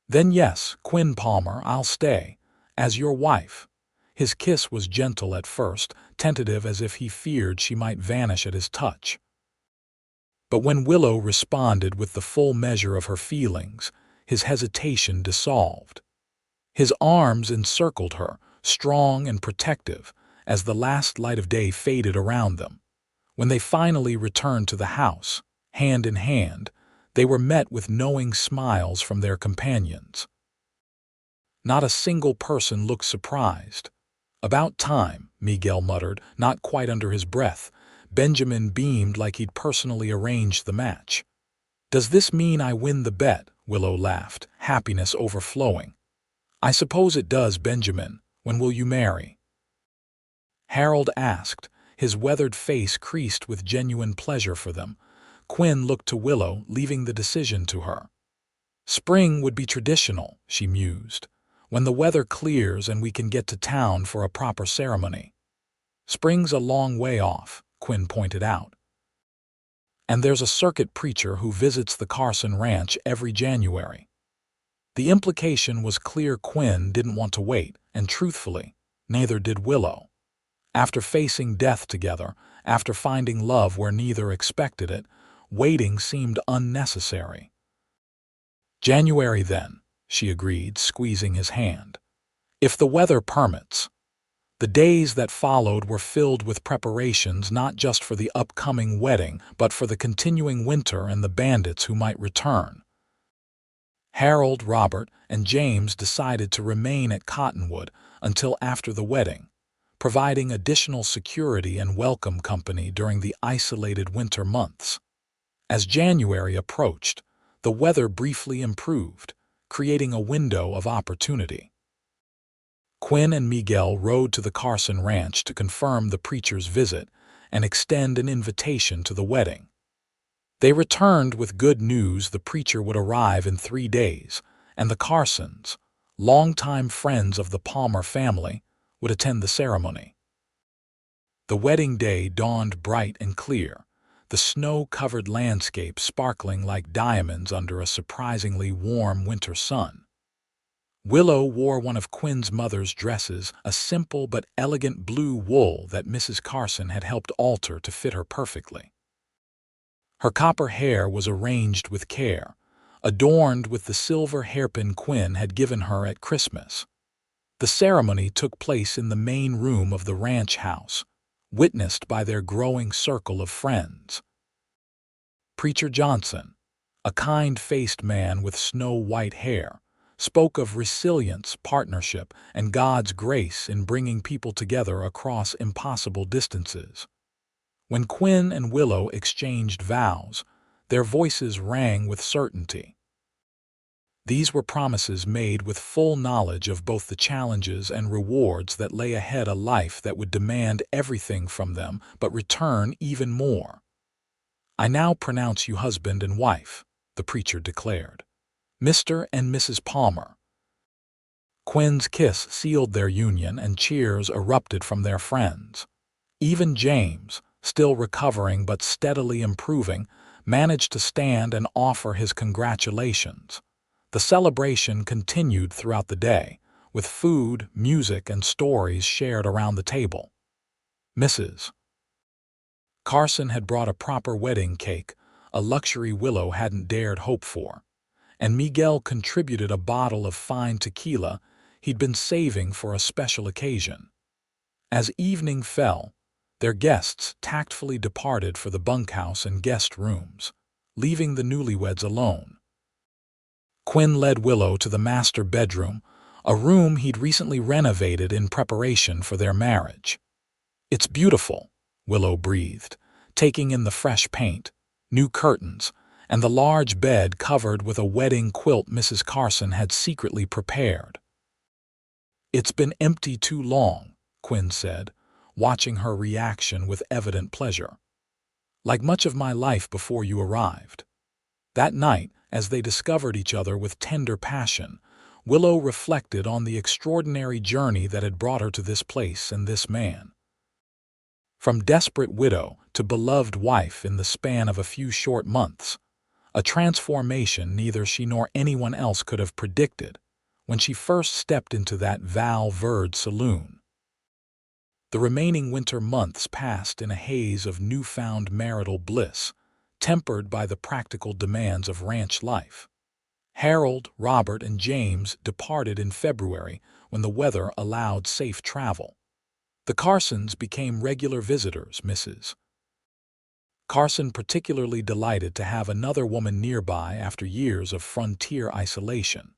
S1: "Then yes, Quentin Palmer, I'll stay. As your wife." His kiss was gentle at first, tentative as if he feared she might vanish at his touch. But when Willow responded with the full measure of her feelings, his hesitation dissolved. His arms encircled her, strong and protective, as the last light of day faded around them. When they finally returned to the house, hand in hand, they were met with knowing smiles from their companions. Not a single person looked surprised. "About time," Miguel muttered, not quite under his breath. Benjamin beamed like he'd personally arranged the match. "Does this mean I win the bet?" Willow laughed, happiness overflowing. "I suppose it does, Benjamin. When will you marry?" Harold asked, his weathered face creased with genuine pleasure for them. Quinn looked to Willow, leaving the decision to her. "Spring would be traditional," she mused, "when the weather clears and we can get to town for a proper ceremony." "Spring's a long way off," Quinn pointed out. "And there's a circuit preacher who visits the Carson Ranch every January." The implication was clear. Quinn didn't want to wait, and truthfully, neither did Willow. After facing death together, after finding love where neither expected it, waiting seemed unnecessary. "January then," she agreed, squeezing his hand. "If the weather permits." The days that followed were filled with preparations not just for the upcoming wedding, but for the continuing winter and the bandits who might return. Harold, Robert, and James decided to remain at Cottonwood until after the wedding, providing additional security and welcome company during the isolated winter months. As January approached, the weather briefly improved, creating a window of opportunity. Quinn and Miguel rode to the Carson Ranch to confirm the preacher's visit and extend an invitation to the wedding. They returned with good news: the preacher would arrive in 3 days, and the Carsons, longtime friends of the Palmer family, would attend the ceremony. The wedding day dawned bright and clear, the snow-covered landscape sparkling like diamonds under a surprisingly warm winter sun. Willow wore one of Quinn's mother's dresses, a simple but elegant blue wool that Mrs. Carson had helped alter to fit her perfectly. Her copper hair was arranged with care, adorned with the silver hairpin Quinn had given her at Christmas. The ceremony took place in the main room of the ranch house, witnessed by their growing circle of friends. Preacher Johnson, a kind-faced man with snow-white hair, spoke of resilience, partnership, and God's grace in bringing people together across impossible distances. When Quinn and Willow exchanged vows, their voices rang with certainty. These were promises made with full knowledge of both the challenges and rewards that lay ahead, a life that would demand everything from them but return even more. "I now pronounce you husband and wife," the preacher declared. "Mr. and Mrs. Palmer." Quinn's kiss sealed their union, and cheers erupted from their friends. Even James, still recovering but steadily improving, managed to stand and offer his congratulations. The celebration continued throughout the day, with food, music, and stories shared around the table. Mrs. Carson had brought a proper wedding cake, a luxury Willow hadn't dared hope for, and Miguel contributed a bottle of fine tequila he'd been saving for a special occasion. As evening fell, Their guests tactfully departed for the bunkhouse and guest rooms, leaving the newlyweds alone. Quinn led Willow to the master bedroom, a room he'd recently renovated in preparation for their marriage. "It's beautiful," Willow breathed, taking in the fresh paint, new curtains, and the large bed covered with a wedding quilt Mrs. Carson had secretly prepared. "It's been empty too long," Quinn said, watching her reaction with evident pleasure. "Like much of my life before you arrived." That night, as they discovered each other with tender passion, Willow reflected on the extraordinary journey that had brought her to this place and this man. From desperate widow to beloved wife in the span of a few short months, a transformation neither she nor anyone else could have predicted when she first stepped into that Val Verde saloon. The remaining winter months passed in a haze of newfound marital bliss, tempered by the practical demands of ranch life. Harold, Robert, and James departed in February when the weather allowed safe travel. The Carsons became regular visitors, Mrs. Carson particularly delighted to have another woman nearby after years of frontier isolation.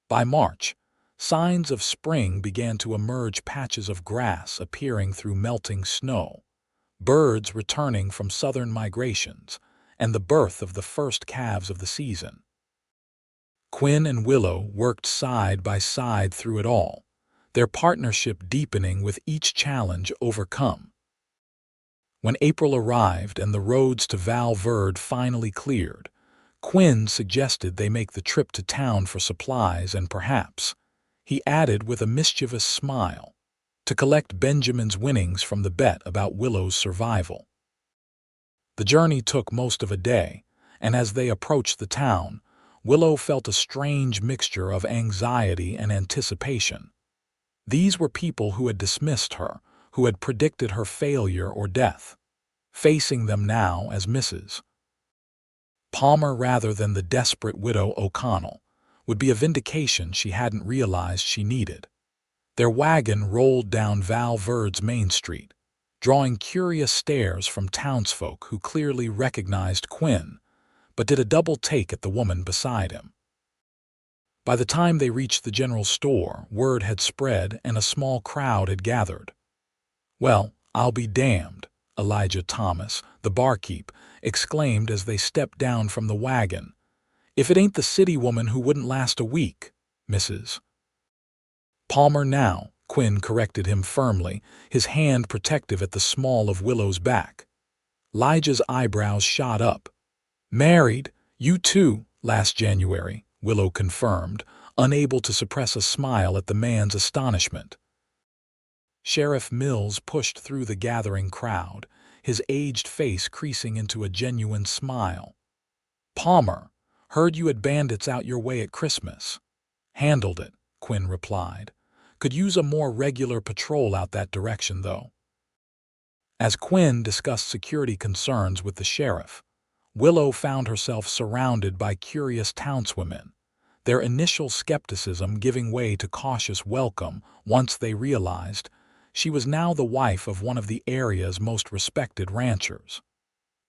S1: By March, signs of spring began to emerge, patches of grass appearing through melting snow, birds returning from southern migrations, and the birth of the first calves of the season. Quinn and Willow worked side by side through it all, their partnership deepening with each challenge overcome. When April arrived and the roads to Val Verde finally cleared, Quinn suggested they make the trip to town for supplies and perhaps, he added with a mischievous smile, to collect Benjamin's winnings from the bet about Willow's survival. The journey took most of a day, and as they approached the town, Willow felt a strange mixture of anxiety and anticipation. These were people who had dismissed her, who had predicted her failure or death, facing them now as Mrs. Palmer rather than the desperate Widow O'Connell would be a vindication she hadn't realized she needed. Their wagon rolled down Val Verde's main street, drawing curious stares from townsfolk who clearly recognized Quinn, but did a double take at the woman beside him. By the time they reached the general store, word had spread and a small crowd had gathered. "Well, I'll be damned," Elijah Thomas, the barkeep, exclaimed as they stepped down from the wagon. "If it ain't the city woman who wouldn't last a week, Mrs. Palmer now," Quinn corrected him firmly, his hand protective at the small of Willow's back. Elijah's eyebrows shot up. "Married, you too, last January," Willow confirmed, unable to suppress a smile at the man's astonishment. Sheriff Mills pushed through the gathering crowd, his aged face creasing into a genuine smile. "Palmer, heard you had bandits out your way at Christmas." "Handled it," Quinn replied. "Could use a more regular patrol out that direction, though." As Quinn discussed security concerns with the sheriff, Willow found herself surrounded by curious townswomen, their initial skepticism giving way to cautious welcome once they realized she was now the wife of one of the area's most respected ranchers.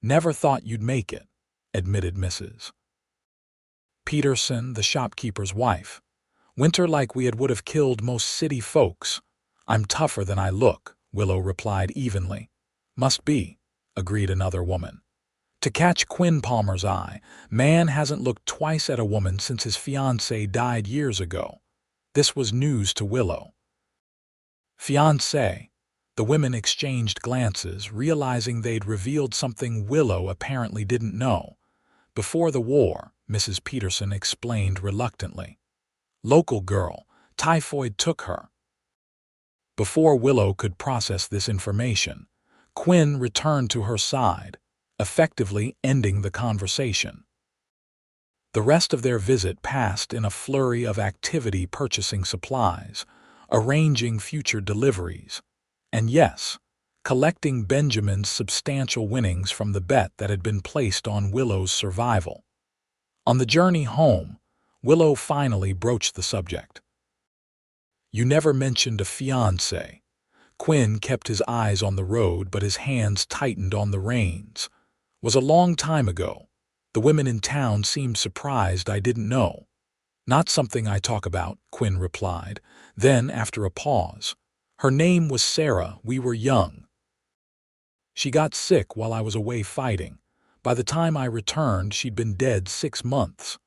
S1: "Never thought you'd make it," admitted Mrs. Peterson, the shopkeeper's wife. "Winter like we had would have killed most city folks." "I'm tougher than I look," Willow replied evenly. "Must be," agreed another woman. To catch Quinn Palmer's eye, man hasn't looked twice at a woman since his fiancée died years ago. This was news to Willow. "Fiancée?" The women exchanged glances, realizing they'd revealed something Willow apparently didn't know. "Before the war," Mrs. Peterson explained reluctantly. "Local girl, typhoid took her." Before Willow could process this information, Quinn returned to her side, effectively ending the conversation. The rest of their visit passed in a flurry of activity, purchasing supplies, arranging future deliveries, and yes, collecting Benjamin's substantial winnings from the bet that had been placed on Willow's survival. On the journey home, Willow finally broached the subject. "You never mentioned a fiancé." Quinn kept his eyes on the road, but his hands tightened on the reins. Was a long time ago. The women in town seemed surprised I didn't know. Not something I talk about, Quinn replied. Then, after a pause, her name was Sarah. We were young. She got sick while I was away fighting. By the time I returned, she'd been dead 6 months.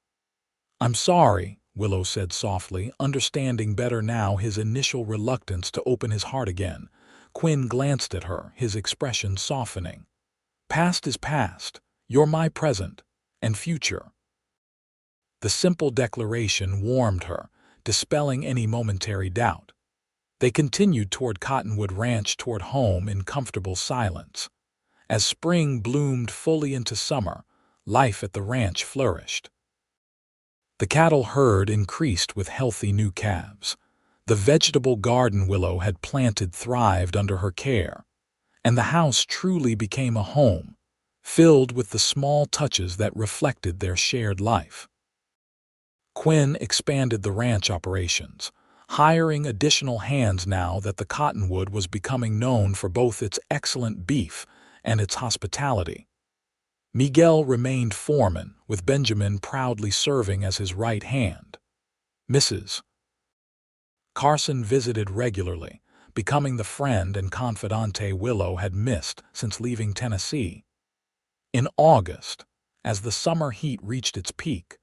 S1: I'm sorry, Willow said softly, understanding better now his initial reluctance to open his heart again. Quinn glanced at her, his expression softening. Past is past. You're my present and future. The simple declaration warmed her, dispelling any momentary doubt. They continued toward Cottonwood Ranch, toward home, in comfortable silence. As spring bloomed fully into summer, life at the ranch flourished. The cattle herd increased with healthy new calves. The vegetable garden Willow had planted thrived under her care, and the house truly became a home, filled with the small touches that reflected their shared life. Quinn expanded the ranch operations, hiring additional hands now that the Cottonwood was becoming known for both its excellent beef and its hospitality. Miguel remained foreman, with Benjamin proudly serving as his right hand. Mrs. Carson visited regularly, becoming the friend and confidante Willow had missed since leaving Tennessee. In August, as the summer heat reached its peak,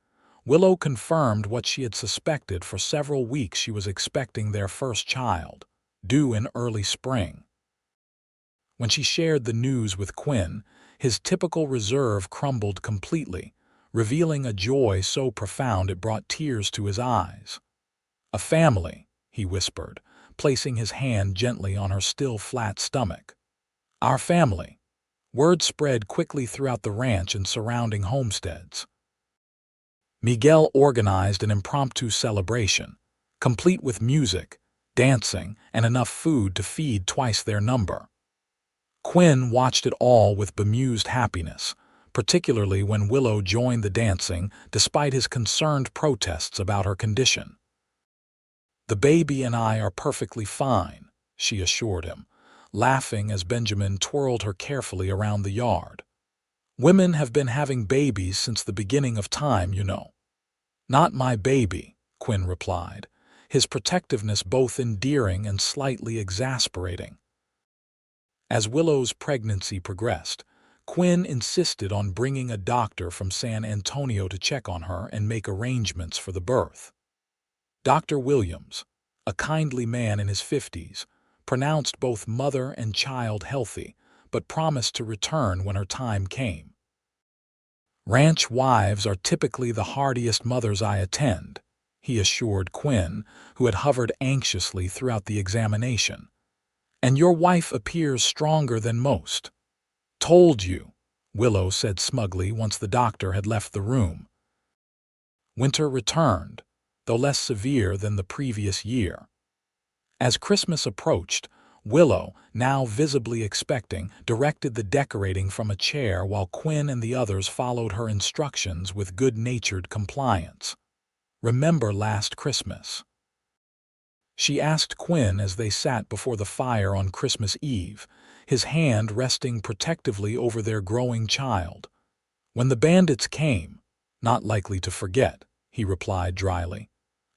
S1: Willow confirmed what she had suspected for several weeks. She was expecting their first child, due in early spring. When she shared the news with Quinn, his typical reserve crumbled completely, revealing a joy so profound it brought tears to his eyes. A family, he whispered, placing his hand gently on her still flat stomach. Our family. Word spread quickly throughout the ranch and surrounding homesteads. Miguel organized an impromptu celebration, complete with music, dancing, and enough food to feed twice their number. Quinn watched it all with bemused happiness, particularly when Willow joined the dancing despite his concerned protests about her condition. The baby and I are perfectly fine, she assured him, laughing as Benjamin twirled her carefully around the yard. Women have been having babies since the beginning of time, you know. Not my baby, Quinn replied, his protectiveness both endearing and slightly exasperating. As Willow's pregnancy progressed, Quinn insisted on bringing a doctor from San Antonio to check on her and make arrangements for the birth. Dr. Williams, a kindly man in his 50s, pronounced both mother and child healthy, but promised to return when her time came. Ranch wives are typically the hardiest mothers I attend, he assured Quinn, who had hovered anxiously throughout the examination. And your wife appears stronger than most. Told you, Willow said smugly once the doctor had left the room. Winter returned, though less severe than the previous year. As Christmas approached, Willow, now visibly expecting, directed the decorating from a chair while Quinn and the others followed her instructions with good-natured compliance. Remember last Christmas? She asked Quinn as they sat before the fire on Christmas Eve, his hand resting protectively over their growing child. When the bandits came, not likely to forget, he replied dryly.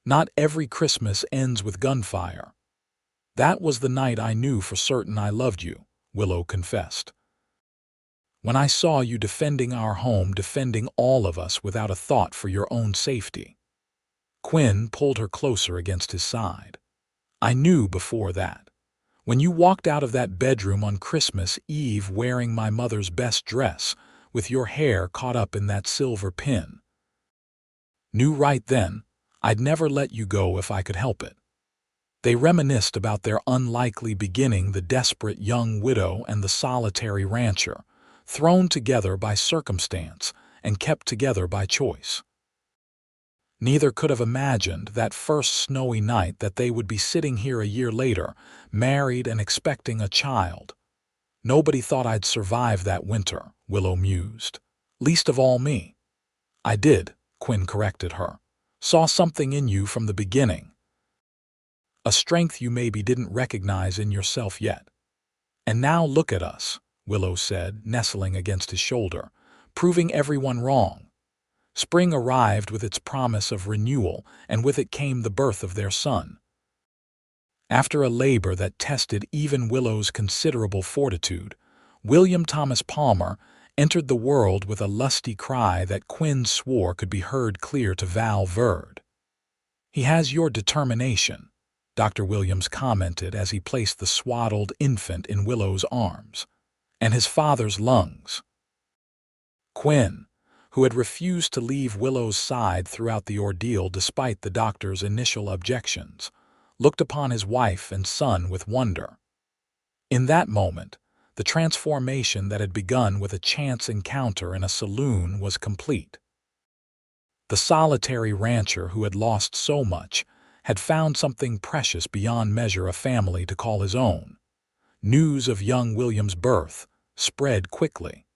S1: Not every Christmas ends with gunfire. That was the night I knew for certain I loved you, Willow confessed. When I saw you defending our home, defending all of us without a thought for your own safety. Quinn pulled her closer against his side. I knew before that. When you walked out of that bedroom on Christmas Eve wearing my mother's best dress, with your hair caught up in that silver pin. Knew right then, I'd never let you go if I could help it. They reminisced about their unlikely beginning, the desperate young widow and the solitary rancher, thrown together by circumstance and kept together by choice. Neither could have imagined that first snowy night that they would be sitting here a year later, married and expecting a child. Nobody thought I'd survive that winter, Willow mused. Least of all me. I did, Quinn corrected her. Saw something in you from the beginning. a strength you maybe didn't recognize in yourself yet. And now look at us, Willow said, nestling against his shoulder, proving everyone wrong. Spring arrived with its promise of renewal, and with it came the birth of their son. After a labor that tested even Willow's considerable fortitude, William Thomas Palmer entered the world with a lusty cry that Quinn swore could be heard clear to Val Verde. "He has your determination," Dr. Williams commented as he placed the swaddled infant in Willow's arms, "and his father's lungs." Quinn, who had refused to leave Willow's side throughout the ordeal despite the doctor's initial objections, looked upon his wife and son with wonder. In that moment, the transformation that had begun with a chance encounter in a saloon was complete. The solitary rancher who had lost so much had found something precious beyond measure, a family to call his own. News of young William's birth spread quickly.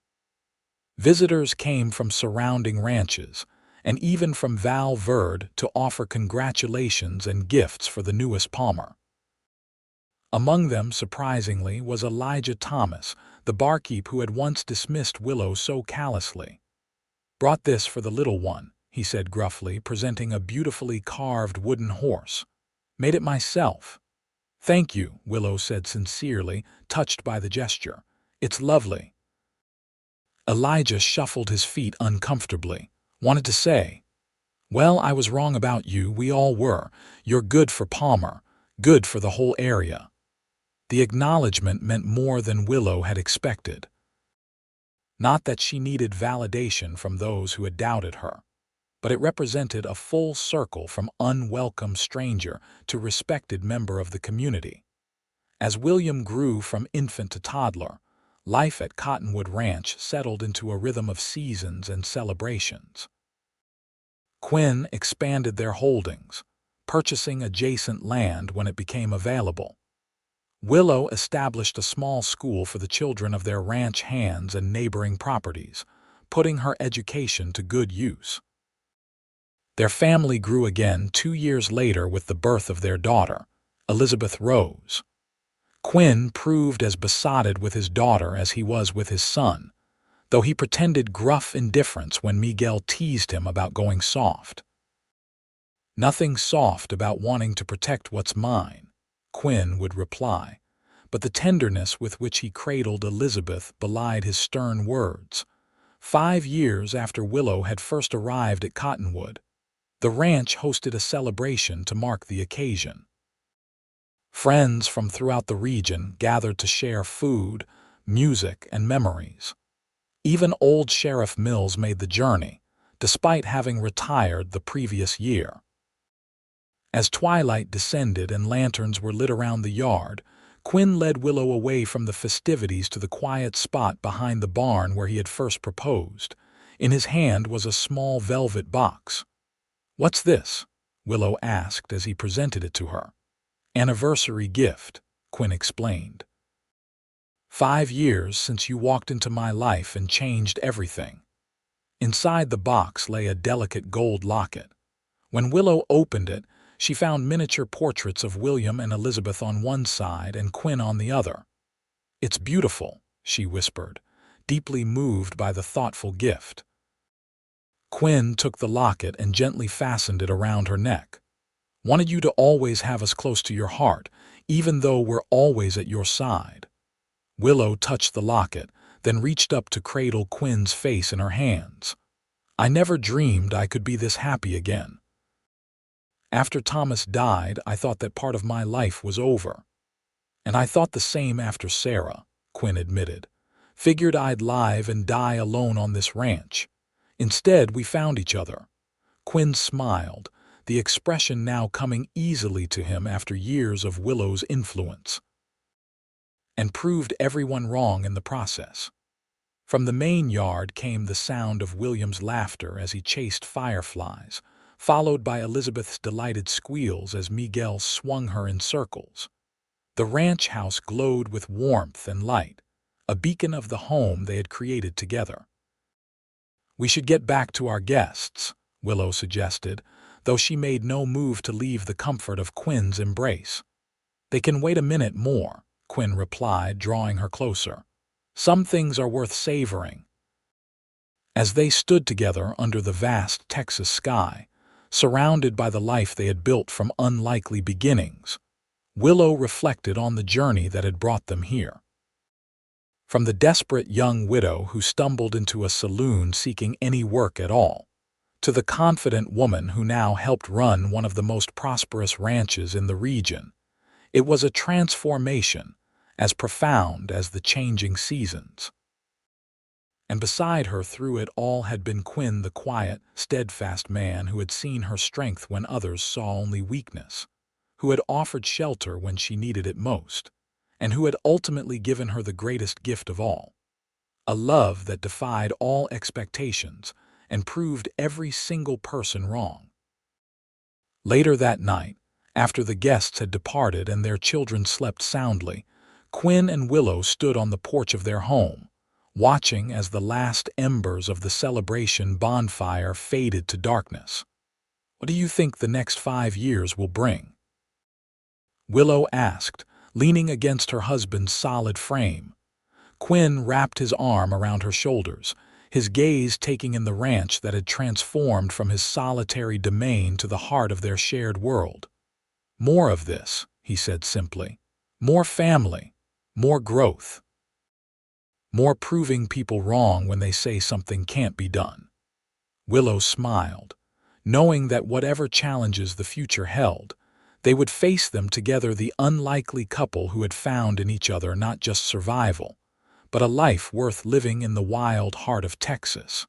S1: Visitors came from surrounding ranches, and even from Val Verde, to offer congratulations and gifts for the newest Palmer. Among them, surprisingly, was Elijah Thomas, the barkeep who had once dismissed Willow so callously. "Brought this for the little one," he said gruffly, presenting a beautifully carved wooden horse. "Made it myself." "Thank you," Willow said sincerely, touched by the gesture. "It's lovely." Elijah shuffled his feet uncomfortably. "Wanted to say, well, I was wrong about you, we all were. You're good for Palmer, good for the whole area." The acknowledgement meant more than Willow had expected. Not that she needed validation from those who had doubted her, but it represented a full circle from unwelcome stranger to respected member of the community. As William grew from infant to toddler, life at Cottonwood Ranch settled into a rhythm of seasons and celebrations. Quinn expanded their holdings, purchasing adjacent land when it became available. Willow established a small school for the children of their ranch hands and neighboring properties, putting her education to good use. Their family grew again 2 years later with the birth of their daughter, Elizabeth Rose. Quinn proved as besotted with his daughter as he was with his son, though he pretended gruff indifference when Miguel teased him about going soft. "Nothing soft about wanting to protect what's mine," Quinn would reply, but the tenderness with which he cradled Elizabeth belied his stern words. 5 years after Willow had first arrived at Cottonwood, the ranch hosted a celebration to mark the occasion. Friends from throughout the region gathered to share food, music, and memories. Even old Sheriff Mills made the journey, despite having retired the previous year. As twilight descended and lanterns were lit around the yard, Quinn led Willow away from the festivities to the quiet spot behind the barn where he had first proposed. In his hand was a small velvet box. "What's this?" Willow asked as he presented it to her. "Anniversary gift," Quinn explained. 5 years since you walked into my life and changed everything." Inside the box lay a delicate gold locket. When Willow opened it, she found miniature portraits of William and Elizabeth on one side and Quinn on the other. "It's beautiful," she whispered, deeply moved by the thoughtful gift. Quinn took the locket and gently fastened it around her neck. "Wanted you to always have us close to your heart, even though we're always at your side." Willow touched the locket, then reached up to cradle Quinn's face in her hands. "I never dreamed I could be this happy again. After Thomas died, I thought that part of my life was over. And I thought the same after Sarah," Quinn admitted. "Figured I'd live and die alone on this ranch. Instead, we found each other." Quinn smiled, the expression now coming easily to him after years of Willow's influence. "And proved everyone wrong in the process." From the main yard came the sound of William's laughter as he chased fireflies, followed by Elizabeth's delighted squeals as Miguel swung her in circles. The ranch house glowed with warmth and light, a beacon of the home they had created together. "We should get back to our guests," Willow suggested, though she made no move to leave the comfort of Quinn's embrace. "They can wait a minute more," Quinn replied, drawing her closer. "Some things are worth savoring." As they stood together under the vast Texas sky, surrounded by the life they had built from unlikely beginnings, Willow reflected on the journey that had brought them here. From the desperate young widow who stumbled into a saloon seeking any work at all, to the confident woman who now helped run one of the most prosperous ranches in the region, it was a transformation as profound as the changing seasons. And beside her through it all had been Quinn, the quiet, steadfast man who had seen her strength when others saw only weakness, who had offered shelter when she needed it most, and who had ultimately given her the greatest gift of all, a love that defied all expectations and proved every single person wrong. Later that night, after the guests had departed and their children slept soundly, Quinn and Willow stood on the porch of their home, watching as the last embers of the celebration bonfire faded to darkness. "What do you think the next 5 years will bring?" Willow asked, leaning against her husband's solid frame. Quinn wrapped his arm around her shoulders, his gaze taking in the ranch that had transformed from his solitary domain to the heart of their shared world. "More of this," he said simply. "More family, more growth. More proving people wrong when they say something can't be done." Willow smiled, knowing that whatever challenges the future held, they would face them together, the unlikely couple who had found in each other not just survival, but a life worth living in the wild heart of Texas.